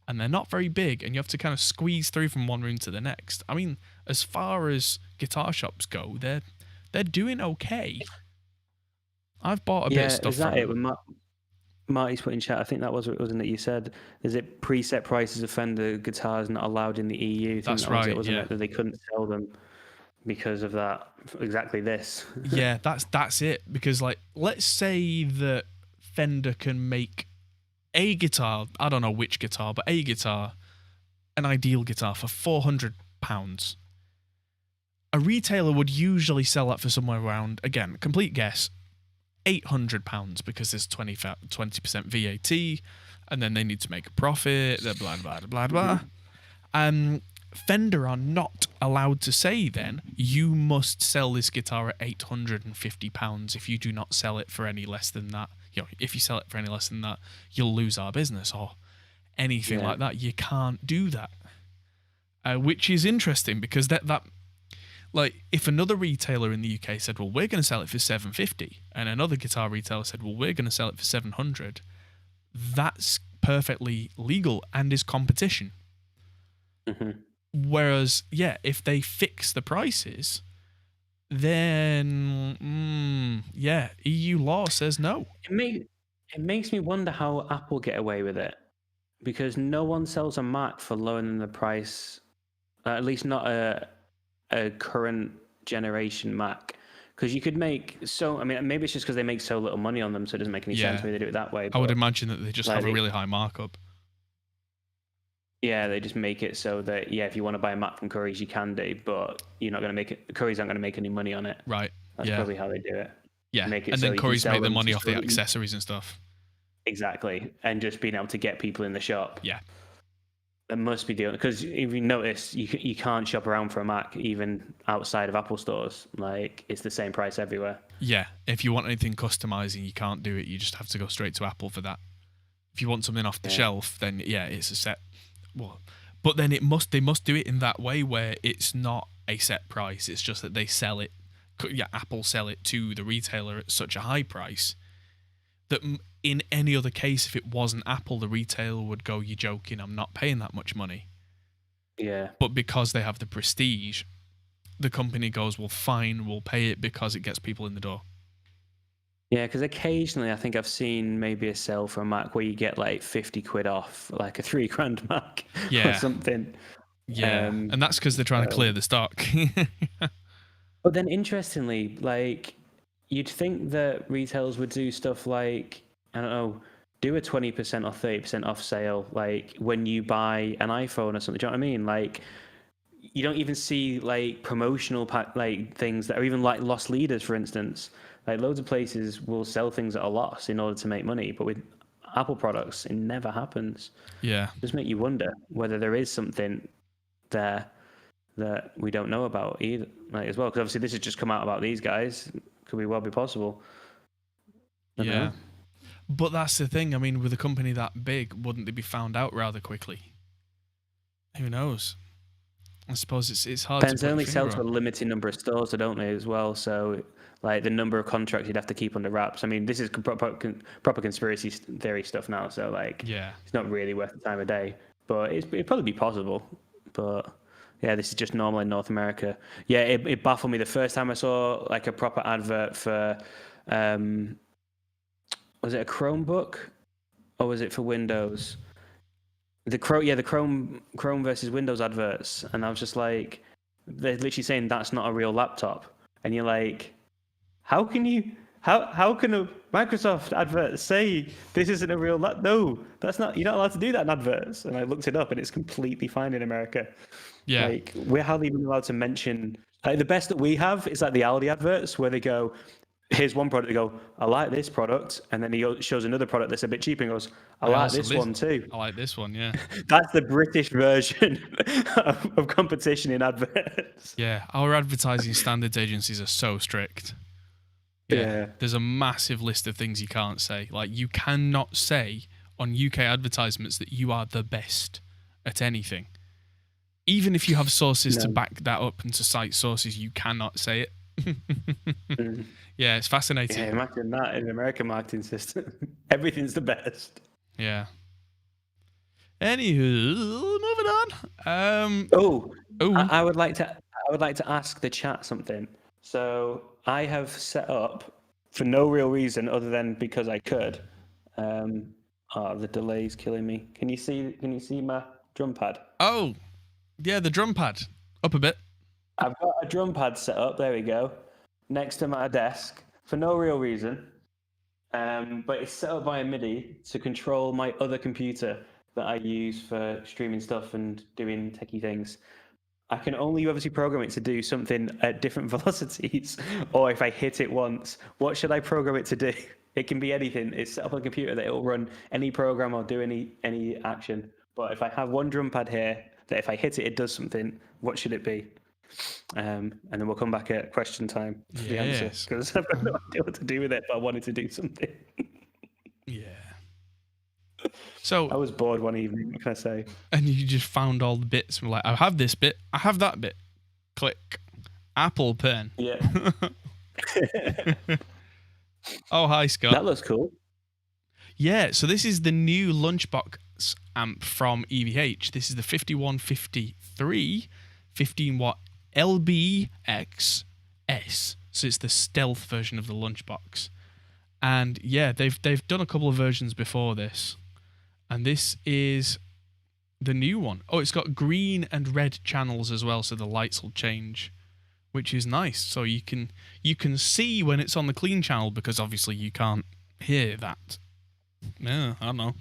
and they're not very big, and you have to kind of squeeze through from one room to the next. I mean, as far as guitar shops go, they're doing okay. I've bought a bit of stuff. Is that it? When Marty's put in chat, I think that was what it wasn't it you said. Is it preset prices of Fender guitars not allowed in the EU? That's right. Wasn't it? That they couldn't sell them because of that. Exactly this. Yeah, that's it. Because like, let's say that Fender can make a guitar. I don't know which guitar, but a guitar, an ideal guitar for £400. A retailer would usually sell that for somewhere around, again, complete guess, £800, because there's 20% VAT, and then they need to make a profit, blah, blah, blah, blah, blah. Fender are not allowed to say then, you must sell this guitar at £850 if you do not sell it for any less than that. If you sell it for any less than that, you'll lose our business or anything like that. You can't do that. Which is interesting because that like if another retailer in the UK said, well, we're going to sell it for $750, and another guitar retailer said, well, we're going to sell it for $700, that's perfectly legal and is competition. Mm-hmm. Whereas, if they fix the prices, then EU law says no. It makes me wonder how Apple get away with it, because no one sells a Mac for lower than the price, at least not a current generation Mac. Because you could make maybe it's just because they make so little money on them, so it doesn't make any sense when they do it that way. I would imagine that they just have a really high markup. Yeah, they just make it so that if you want to buy a Mac from Curry's, you can do, but you're not going to make it. Curry's aren't going to make any money on it. Right. That's probably how they do it. Yeah, and then Curry's make the money off the accessories and stuff. Exactly, and just being able to get people in the shop. Yeah. That must be the because if you notice, you can't shop around for a Mac even outside of Apple stores. Like it's the same price everywhere. Yeah, if you want anything customizing, you can't do it. You just have to go straight to Apple for that. If you want something off the shelf, then it's a set. Well, but then they must do it in that way where it's not a set price. It's just that they sell it. Apple sell it to the retailer at such a high price that in any other case, if it wasn't Apple, the retailer would go, "You're joking, I'm not paying that much money." Yeah. But because they have the prestige, the company goes, "Well, fine, we'll pay it because it gets people in the door." Yeah, because occasionally I think I've seen maybe a sale for a Mac where you get like 50 quid off, like a $3,000 Mac or something. Yeah, and that's because they're trying to clear the stock. But then interestingly, like you'd think that retailers would do stuff like, I don't know, do a 20% or 30% off sale, like when you buy an iPhone or something. Do you know what I mean? Like you don't even see like promotional things that are even like loss leaders, for instance. Like loads of places will sell things at a loss in order to make money, but with Apple products, it never happens. Yeah. Just make you wonder whether there is something there that we don't know about either, like as well. Because obviously this has just come out about these guys. Could well be possible. Yeah. But that's the thing. I mean, with a company that big, wouldn't they be found out rather quickly? Who knows? I suppose it's hard to only sell to a limited number of stores, don't they, as well? So like the number of contracts you'd have to keep under wraps. I mean, this is proper conspiracy theory stuff now, so like it's not really worth the time of day. But it'd probably be possible. But this is just normal in North America. Yeah, it baffled me the first time I saw like a proper advert for was it a Chromebook or was it for Windows? The Chrome versus Windows adverts, and I was just like, they're literally saying that's not a real laptop, and you're like, how can a Microsoft advert say this isn't a real laptop? No, that's not. You're not allowed to do that in adverts. And I looked it up, and it's completely fine in America. Yeah, like we're hardly even allowed to mention. Like the best that we have is like the Aldi adverts where they go, here's one product, they go, I like this product, and then he shows another product that's a bit cheaper and goes, I like this one too. I like this one, yeah. That's the British version of competition in adverts. Yeah, our advertising standards agencies are so strict. Yeah. There's a massive list of things you can't say. Like, you cannot say on UK advertisements that you are the best at anything. Even if you have sources to back that up and to cite sources, you cannot say it. Yeah, it's fascinating. Yeah, imagine that in the American marketing system. Everything's the best. Yeah. Anywho, moving on. I would like to ask the chat something. So I have set up for no real reason other than because I could. The delay's killing me. Can you see my drum pad? Oh, yeah, the drum pad. Up a bit. I've got a drum pad set up. There we go. Next to my desk for no real reason. But it's set up via MIDI to control my other computer that I use for streaming stuff and doing techie things. I can only obviously program it to do something at different velocities, or if I hit it once, what should I program it to do? It can be anything. It's set up on a computer that it will run any program or do any action. But if I have one drum pad here that if I hit it, it does something. What should it be? And then we'll come back at question time for the answer, because I've got no idea what to do with it, but I wanted to do something. Yeah. So I was bored one evening. What can I say? And you just found all the bits. We're like, I have this bit. I have that bit. Click. Apple Pen. Yeah. Oh, hi, Scott. That looks cool. Yeah, so this is the new Lunchbox amp from EVH. This is the 5153 15-watt LBXS. So it's the stealth version of the Lunchbox. And yeah, they've done a couple of versions before this. And this is the new one. Oh, it's got green and red channels as well, so the lights will change, which is nice. So you can see when it's on the clean channel, because obviously you can't hear that. Yeah, I don't know.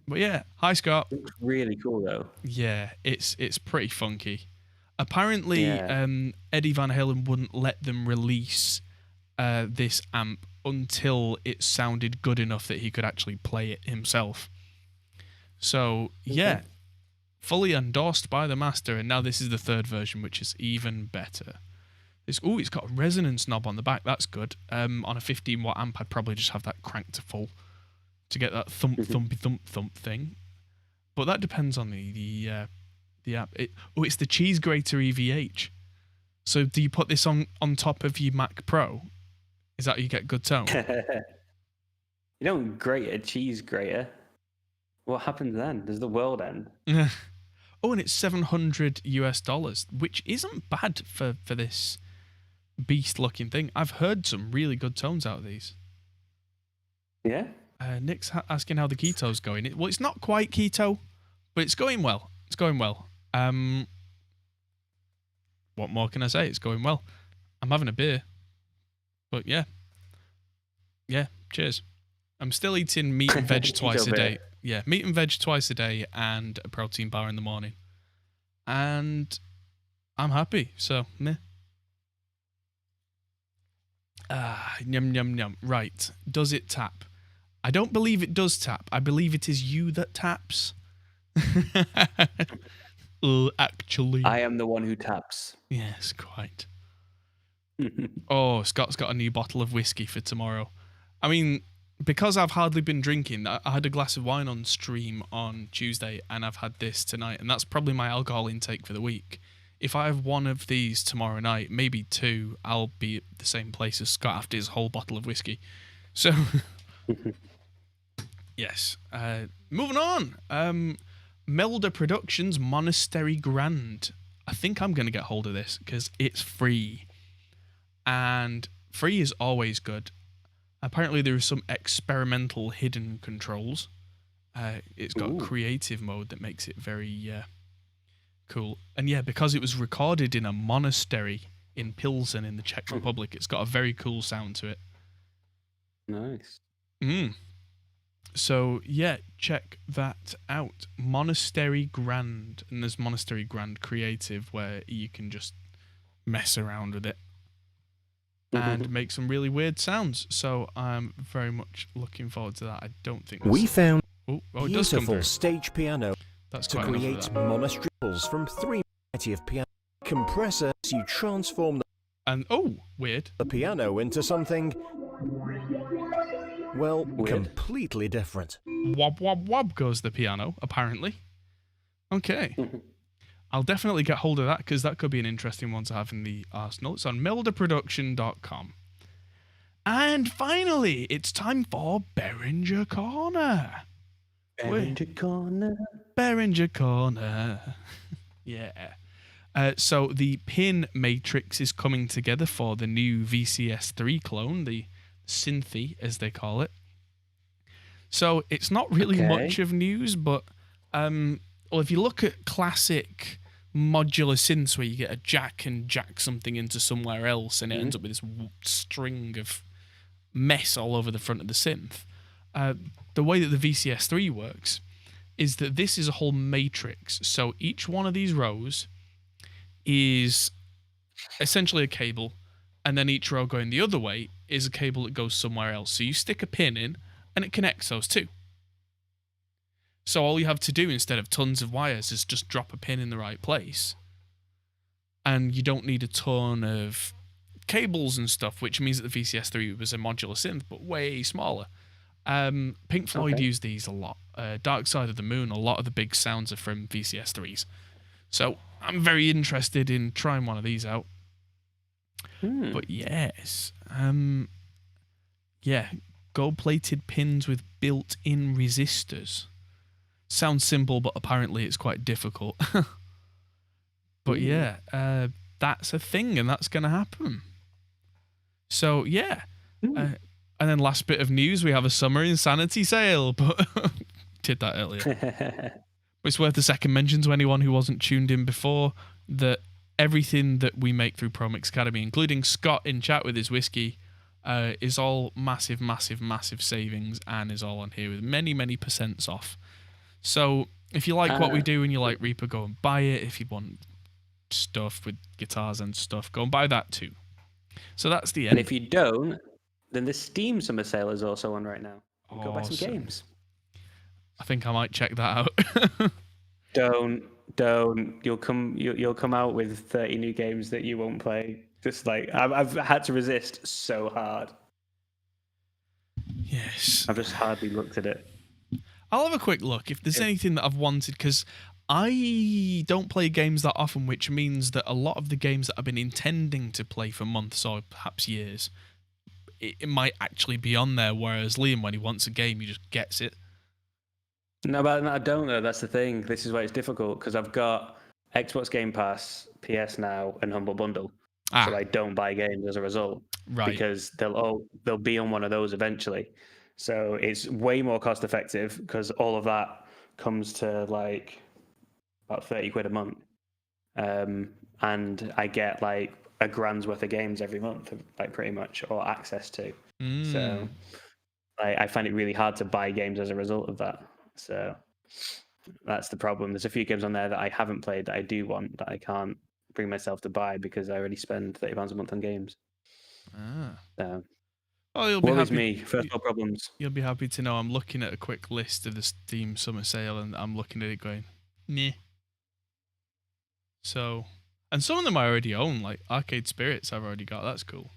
But yeah, hi Scott. It's really cool though. Yeah, it's pretty funky. Apparently, Eddie Van Halen wouldn't let them release this amp until it sounded good enough that he could actually play it himself. So yeah, fully endorsed by the master, and now this is the third version, which is even better. It's got a resonance knob on the back. That's good. On a 15-watt amp, I'd probably just have that cranked to full to get that thump thing. But that depends on the app. It's the cheese grater EVH. So do you put this on top of your Mac Pro? Is that how you get good tone? You don't grate a cheese grater. What happens then? Does the world end? Oh, and it's $700, which isn't bad for this beast-looking thing. I've heard some really good tones out of these. Yeah? Nick's asking how the keto's going. Well, it's not quite keto, but it's going well. It's going well. What more can I say? It's going well. I'm having a beer. But yeah. Yeah, cheers. I'm still eating meat and veg twice a day. Yeah, meat and veg twice a day and a protein bar in the morning. And I'm happy, so meh. Yum, yum, yum. Right. Does it tap? I don't believe it does tap. I believe it is you that taps. Actually. I am the one who taps. Yes, quite. Oh, Scott's got a new bottle of whiskey for tomorrow. I mean, because I've hardly been drinking, I had a glass of wine on stream on Tuesday, and I've had this tonight, and that's probably my alcohol intake for the week. If I have one of these tomorrow night, maybe two, I'll be at the same place as Scott after his whole bottle of whiskey. So, yes. Moving on. Melda Productions Monastery Grand. I think I'm going to get hold of this because it's free. And free is always good. Apparently there are some experimental hidden controls. It's got a creative mode that makes it very cool. And yeah, because it was recorded in a monastery in Pilsen in the Czech Republic, it's got a very cool sound to it. Nice. So yeah, check that out. Monastery Grand. And there's Monastery Grand Creative, where you can just mess around with it and make some really weird sounds. So I'm very much looking forward to that. I don't think we found it does come through. Stage piano. That's to create monastery from 3 variety of piano compressor. You transform weird. The piano into something completely different. Wob wob wob goes the piano, apparently. Okay. I'll definitely get hold of that because that could be an interesting one to have in the arsenal. It's on meldaproduction.com. And finally, it's time for Behringer Corner. Behringer Corner. Behringer Corner. Yeah. So the pin matrix is coming together for the new VCS3 clone, the Synthy, as they call it. So it's not really much of news, but if you look at classic modular synths where you get a jack and jack something into somewhere else and it ends up with this string of mess all over the front of the synth, the way that the VCS3 works is that this is a whole matrix. So each one of these rows is essentially a cable, and then each row going the other way is a cable that goes somewhere else. So you stick a pin in and it connects those two. So all you have to do instead of tons of wires is just drop a pin in the right place. And you don't need a ton of cables and stuff, which means that the VCS3 was a modular synth, but way smaller. Pink Floyd used these a lot. Dark Side of the Moon, a lot of the big sounds are from VCS3s. So I'm very interested in trying one of these out. But yes, gold-plated pins with built-in resistors. Sounds simple, but apparently it's quite difficult. But yeah, that's a thing, and that's going to happen. So yeah. And then last bit of news, we have a Summer Insanity sale, but did that earlier. But it's worth a second mention to anyone who wasn't tuned in before that everything that we make through ProMix Academy, including Scott in chat with his whiskey, is all massive, massive, massive savings and is all on here with many, many percents off. So if you like what we do and you like Reaper, go and buy it. If you want stuff with guitars and stuff, go and buy that too. So that's the end. And if you don't, then the Steam Summer Sale is also on right now. Go buy some games. I think I might check that out. Don't. You'll come out with 30 new games that you won't play. Just like I've had to resist so hard. Yes. I've just hardly looked at it. I'll have a quick look if there's anything that I've wanted, because I don't play games that often, which means that a lot of the games that I've been intending to play for months or perhaps years, it might actually be on there, whereas Liam, when he wants a game, he just gets it. No, but I don't know. That's the thing. This is why it's difficult, because I've got Xbox Game Pass, PS Now, and Humble Bundle. So I don't buy games as a result. Right. Because they'll be on one of those eventually. So it's way more cost effective, because all of that comes to like about 30 quid a month. And I get like a grand's worth of games every month, like pretty much, or access to. So I find it really hard to buy games as a result of that. So that's the problem. There's a few games on there that I haven't played that I do want, that I can't bring myself to buy because I already spend £30 a month on games. So, you'll be happy. Me. First world problems. You'll be happy to know I'm looking at a quick list of the Steam Summer Sale, and I'm looking at it going, meh. So, and some of them I already own, like Arcade Spirits I've already got. That's cool.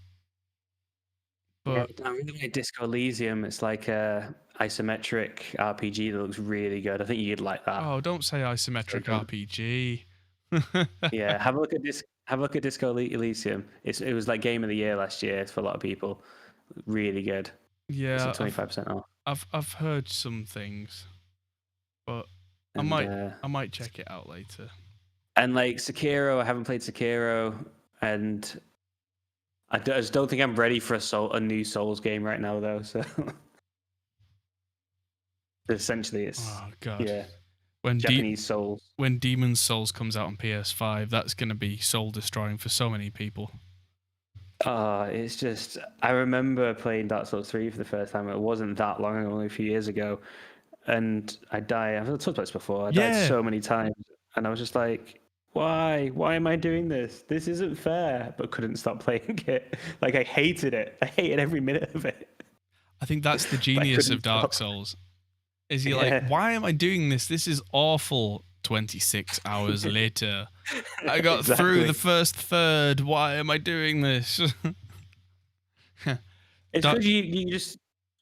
But I really like Disco Elysium. It's like a isometric RPG that looks really good. I think you'd like that. Oh, don't say isometric RPG. Yeah, have a look at Disco Elysium. It was like Game of the Year last year for a lot of people. Really good. Yeah, it's 25% off. I've heard some things, but I might check it out later. And like Sekiro, I haven't played Sekiro, and I just don't think I'm ready for a new Souls game right now, though. So essentially, it's when Japanese Souls. When Demon's Souls comes out on PS5, that's going to be soul destroying for so many people. It's just, I remember playing Dark Souls 3 for the first time. It wasn't that long ago, only a few years ago, and I died. I've talked about this before. I died so many times, and I was just like, why am I doing this? This isn't fair. But couldn't stop playing it. Like, I hated it. I hated every minute of it. I think that's the genius of Dark Souls. Is you're like, why am I doing this? This is awful. 26 hours later, I got through the first third. Why am I doing this? It's because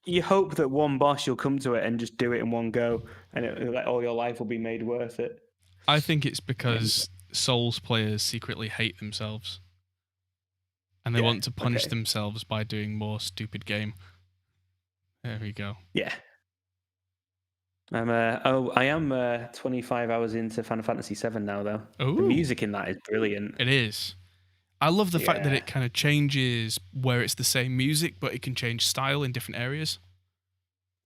you hope that one boss you'll come to it and just do it in one go, and like all your life will be made worth it. I think it's because Souls players secretly hate themselves, and they want to punish themselves by doing more stupid game. There we go. Yeah. I am 25 hours into Final Fantasy VII now, though. Ooh. The music in that is brilliant. It is. I love the fact that it kind of changes where it's the same music, but it can change style in different areas.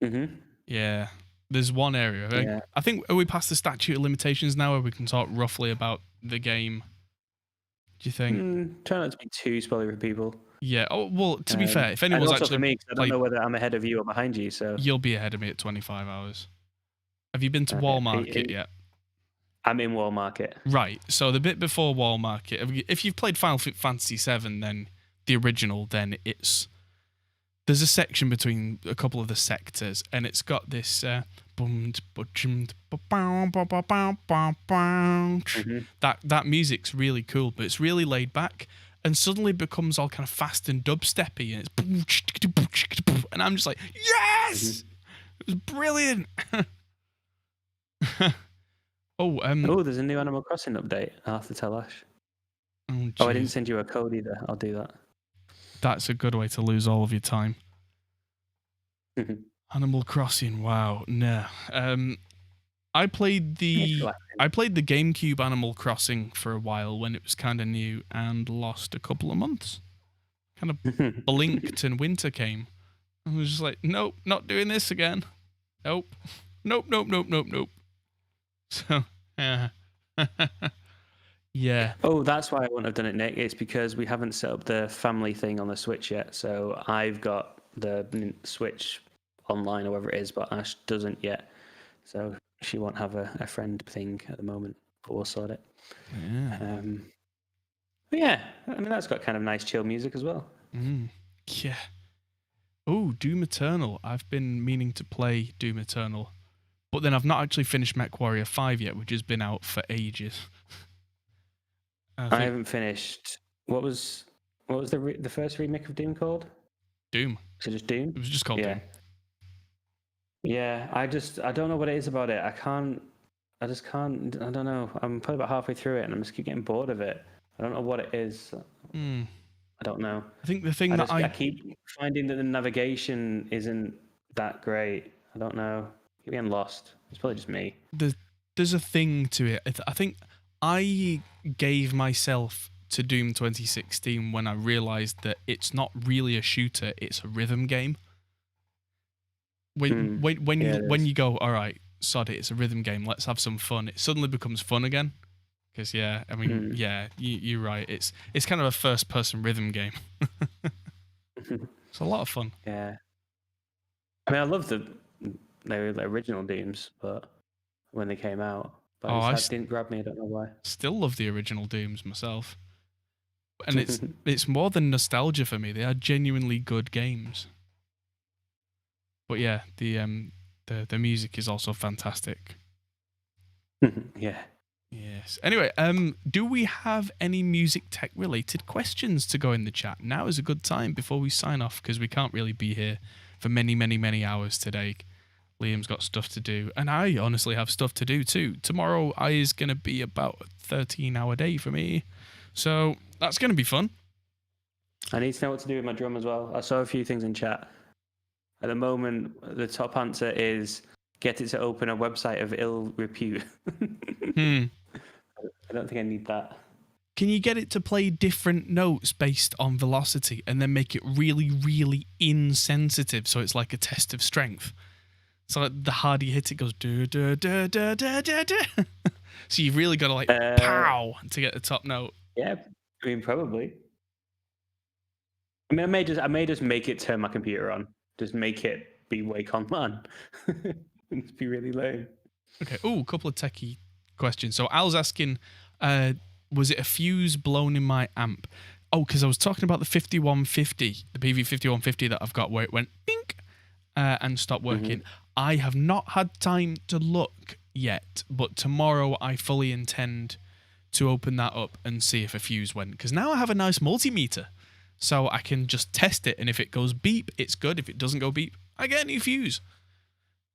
Mm-hmm. Yeah. There's one area. I think, are we past the statute of limitations now where we can talk roughly about the game? Do you think? Try not to be too spoilery for people. Yeah. Oh, well, to be fair, if anyone's actually... for me, I don't know whether I'm ahead of you or behind you, so... You'll be ahead of me at 25 hours. Have you been to Wall Market yet? I'm in Wall Market. Right. So the bit before Wall Market, if you've played Final Fantasy VII, then the original, then it's there's a section between a couple of the sectors, and it's got this that music's really cool, but it's really laid back, and suddenly becomes all kind of fast and dubsteppy, and it's and I'm just like, yes, it was brilliant. There's a new Animal Crossing update. I'll have to tell Ash. Oh, I didn't send you a code either. I'll do that. That's a good way to lose all of your time. Animal Crossing, wow. No. I played the GameCube Animal Crossing for a while when it was kind of new and lost a couple of months. Kind of blinked and winter came. I was just like, nope, not doing this again. Nope. Nope. So, yeah. Oh, that's why I wouldn't have done it, Nick. It's because we haven't set up the family thing on the Switch yet. So I've got the Switch online or whatever it is, but Ash doesn't yet. So she won't have a friend thing at the moment, but we'll sort it. Yeah. But yeah, I mean, that's got kind of nice chill music as well. Yeah. Oh, Doom Eternal. I've been meaning to play Doom Eternal, but then I've not actually finished MechWarrior 5 yet, which has been out for ages. I haven't finished. What was the first remake of Doom called? Doom. Was it just Doom? It was just called Doom. Yeah, I don't know what it is about it. I just can't. I don't know. I'm probably about halfway through it, and I just keep getting bored of it. I don't know what it is. I don't know. I think the thing I keep finding that the navigation isn't that great. I don't know. I keep getting lost. It's probably just me. There's a thing to it. I think I gave myself to Doom 2016 when I realized that it's not really a shooter, it's a rhythm game. When you go, all right, sod it, it's a rhythm game, let's have some fun, it suddenly becomes fun again. Because you're right, it's kind of a first person rhythm game. It's a lot of fun. Yeah. I mean, I love the original Dooms, but when they came out, but didn't grab me. I don't know why. Still love the original Dooms myself, and it's more than nostalgia for me. They are genuinely good games. But yeah, the music is also fantastic. Yeah. Yes. Anyway, do we have any music tech related questions to go in the chat? Now is a good time before we sign off, because we can't really be here for many, many, many hours today. Liam's got stuff to do, and I honestly have stuff to do too. Tomorrow is going to be about a 13-hour day for me, so that's going to be fun. I need to know what to do with my drum as well. I saw a few things in chat. At the moment, the top answer is get it to open a website of ill repute. I don't think I need that. Can you get it to play different notes based on velocity and then make it really, really insensitive so it's like a test of strength? So like the harder you hit it goes do do do do do do do. So you've really got to like pow to get the top note. Yeah, I mean probably. I mean I may just make it turn my computer on. Just make it be Wake On Man. It'd be really lame. Okay. Oh, a couple of techie questions. So Al's asking, was it a fuse blown in my amp? Oh, because I was talking about the 5150, the PV5150 that I've got where it went pink and stopped working. I have not had time to look yet, but tomorrow I fully intend to open that up and see if a fuse went. Because now I have a nice multimeter, so I can just test it. And if it goes beep, it's good. If it doesn't go beep, I get a new fuse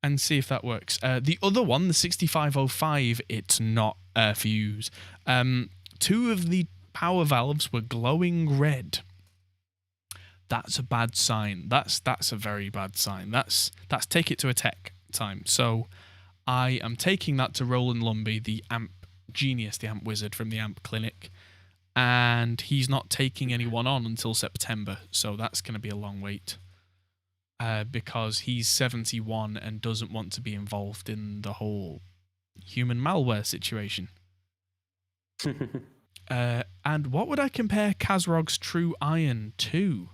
and see if that works. The other one, the 6505, it's not a fuse. Two of the power valves were glowing red. That's a bad sign. That's a very bad sign. That's take it to a tech time. So I am taking that to Roland Lumby, the amp genius, the amp wizard from the amp clinic, and he's not taking anyone on until September. So that's going to be a long wait. Because he's 71 and doesn't want to be involved in the whole human malware situation. And what would I compare Kazrog's True Iron to?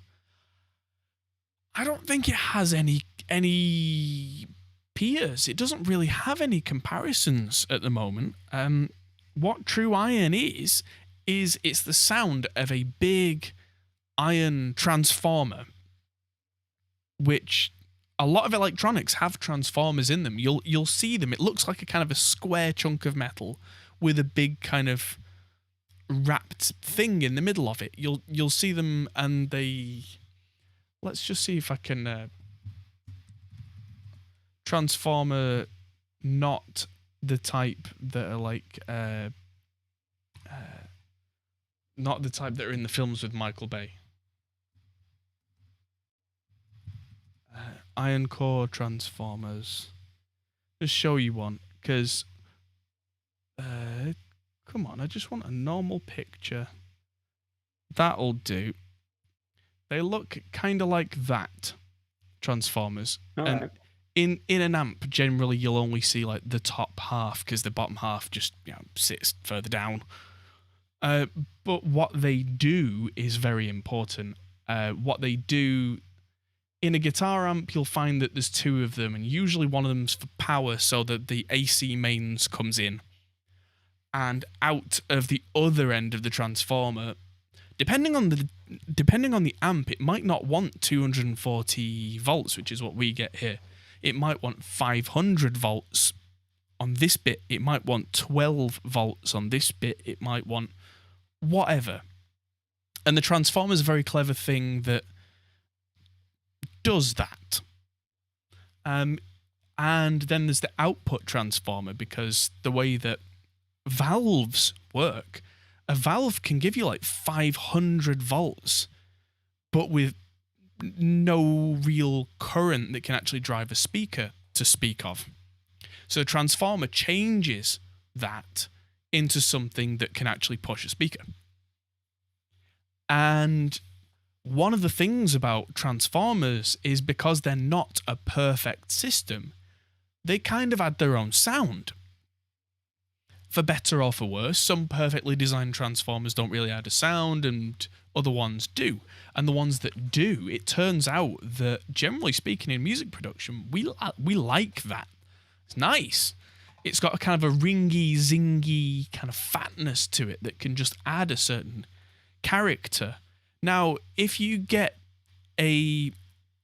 I don't think it has any peers. It doesn't really have any comparisons at the moment. What True Iron is it's the sound of a big iron transformer which a lot of electronics have transformers in them. You'll see them. It looks like a kind of a square chunk of metal with a big kind of wrapped thing in the middle of it. You'll see them, and they... Let's just see if I can... transformer, not the type that are like... not the type that are in the films with Michael Bay. Iron core transformers. Just show you one, because come on, I just want a normal picture. That'll do. They look kind of like that, transformers. All and right. in an amp, generally you'll only see like the top half, because the bottom half just sits further down. But what they do is very important. What they do in a guitar amp, you'll find that there's two of them, and usually one of them's for power, so that the AC mains comes in. And out of the other end of the transformer, depending on the amp, it might not want 240 volts, which is what we get here. It might want 500 volts on this bit. It might want 12 volts on this bit. It might want whatever. And the transformer is a very clever thing that does that. And then there's the output transformer, because the way that valves work, a valve can give you like 500 volts, but with no real current that can actually drive a speaker to speak of. So a transformer changes that into something that can actually push a speaker. And one of the things about transformers is, because they're not a perfect system, they kind of add their own sound. For better or for worse, some perfectly designed transformers don't really add a sound, and other ones do. And the ones that do, it turns out that, generally speaking, in music production, we like that. It's nice. It's got a kind of a ringy, zingy kind of fatness to it that can just add a certain character. Now, if you get a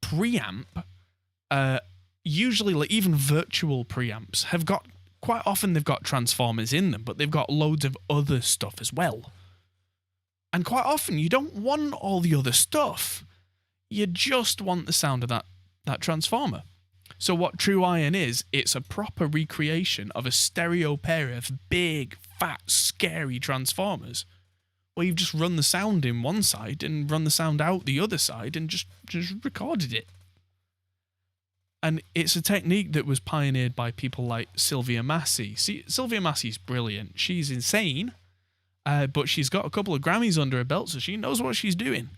preamp, usually like even virtual preamps have got, quite often they've got transformers in them, but they've got loads of other stuff as well. And quite often you don't want all the other stuff. You just want the sound of that transformer. So what True Iron is, it's a proper recreation of a stereo pair of big, fat, scary transformers, where you've just run the sound in one side and run the sound out the other side and just recorded it. And it's a technique that was pioneered by people like Sylvia Massey. See, Sylvia Massey's brilliant. She's insane, but she's got a couple of Grammys under her belt, so she knows what she's doing.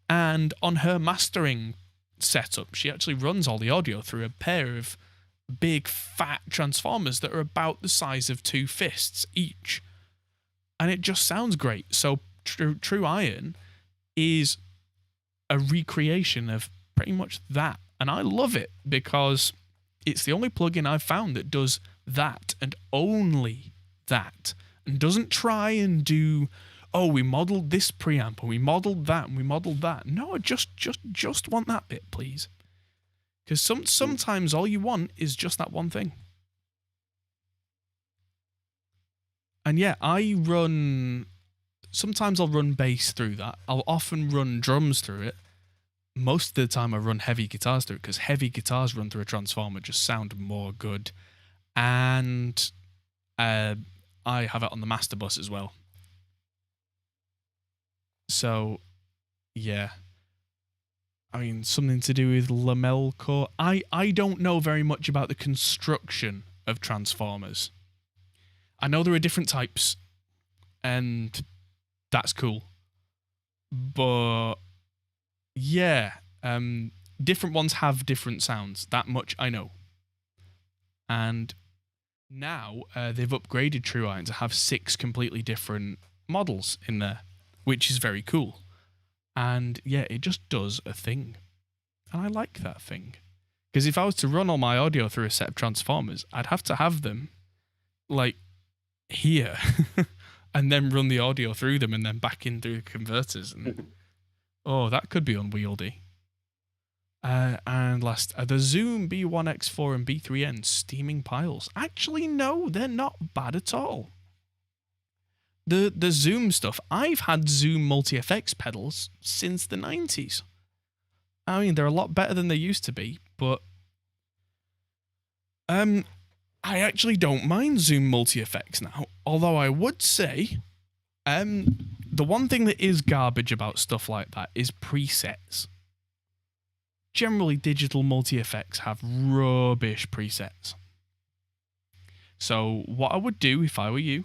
And on her mastering setup, she actually runs all the audio through a pair of big, fat transformers that are about the size of two fists each. And it just sounds great. So True Iron is a recreation of pretty much that. And I love it, because it's the only plugin I've found that does that and only that, and doesn't try and do, oh, we modeled this preamp and we modeled that and we modeled that. No, just want that bit, please. Because sometimes all you want is just that one thing. And yeah, sometimes I'll run bass through that. I'll often run drums through it. Most of the time I run heavy guitars through it, because heavy guitars run through a transformer just sound more good. And I have it on the master bus as well. So, yeah. I mean, something to do with lamel core. I don't know very much about the construction of transformers. I know there are different types, and that's cool. But yeah, different ones have different sounds. That much I know. And now they've upgraded True Iron to have 6 completely different models in there, which is very cool. And yeah, it just does a thing. And I like that thing. Because if I was to run all my audio through a set of transformers, I'd have to have them like here and then run the audio through them and then back in through the converters. And oh, that could be unwieldy. And last, the Zoom B1X4 and B3N steaming piles. Actually, no, they're not bad at all. The Zoom stuff, I've had Zoom multi-effects pedals since the 90s. I mean, they're a lot better than they used to be, but I actually don't mind Zoom multi-effects now. Although I would say, the one thing that is garbage about stuff like that is presets. Generally, digital multi-effects have rubbish presets. So what I would do if I were you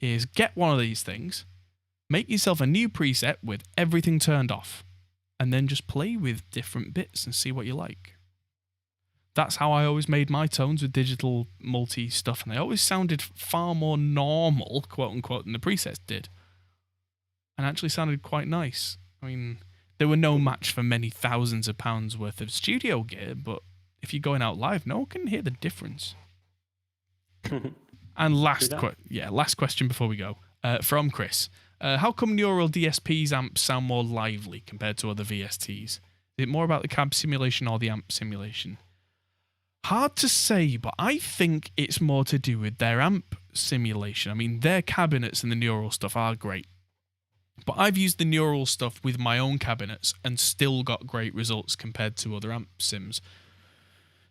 is get one of these things, make yourself a new preset with everything turned off, and then just play with different bits and see what you like. That's how I always made my tones with digital multi stuff, and they always sounded far more normal, quote unquote, than the presets did. And actually sounded quite nice. I mean, they were no match for many thousands of pounds worth of studio gear, but if you're going out live, no one can hear the difference. And last question before we go, from Chris. How come Neural DSP's amps sound more lively compared to other VSTs? Is it more about the cab simulation or the amp simulation? Hard to say, but I think it's more to do with their amp simulation. I mean, their cabinets and the Neural stuff are great. But I've used the Neural stuff with my own cabinets and still got great results compared to other amp sims.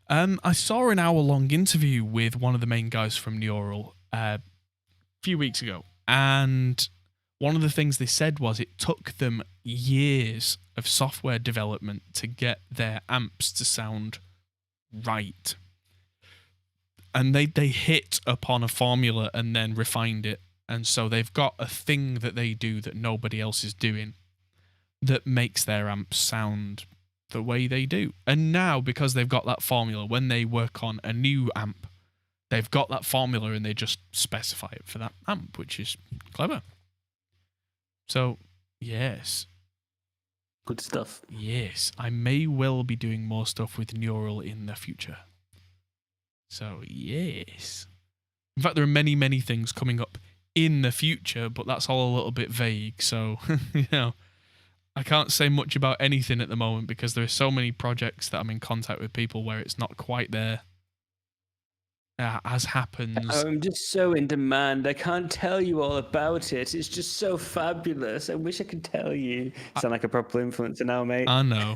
I saw an hour-long interview with one of the main guys from Neural a few weeks ago, and one of the things they said was it took them years of software development to get their amps to sound right. And they hit upon a formula and then refined it. And so they've got a thing that they do that nobody else is doing that makes their amps sound the way they do. And now, because they've got that formula, when they work on a new amp, they've got that formula and they just specify it for that amp, which is clever. So, yes. Good stuff. Yes, I may well be doing more stuff with Neural in the future. So, yes. In fact, there are many, many things coming up in the future, but that's all a little bit vague. So, you know, I can't say much about anything at the moment because there are so many projects that I'm in contact with people where it's not quite there. As happens. I'm just so in demand. I can't tell you all about it. It's just so fabulous. I wish I could tell you. Sound like a proper influencer now, mate. I know.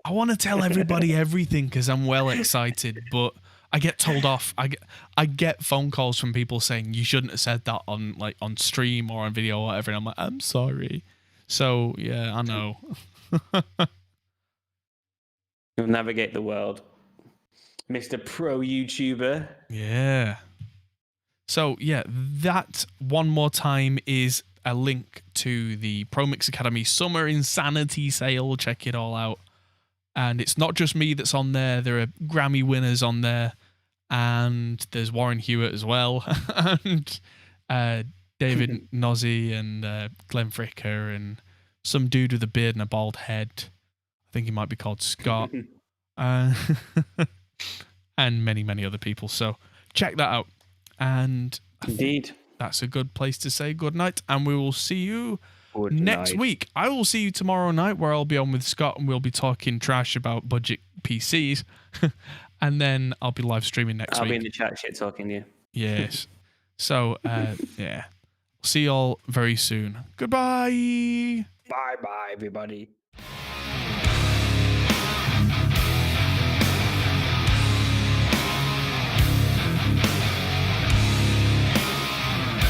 I want to tell everybody everything because I'm well excited, but I get told off. I get phone calls from people saying you shouldn't have said that on stream or on video or whatever, and I'm like, I'm sorry. So yeah, I know. You'll navigate the world, Mr. Pro YouTuber. Yeah. So yeah, that one more time is a link to the Pro Mix Academy Summer Insanity Sale. Check it all out. And it's not just me that's on there. There are Grammy winners on there. And there's Warren Hewitt as well. And David Nozzi and Glenn Fricker and some dude with a beard and a bald head. I think he might be called Scott. And many, many other people. So check that out. And indeed, that's a good place to say good night. And we will see you next week. I will see you tomorrow night where I'll be on with Scott and we'll be talking trash about budget PCs. And then I'll be live streaming next week. I'll be in the chat shit talking to you. Yes. So, yeah. See y'all very soon. Goodbye. Bye-bye, everybody.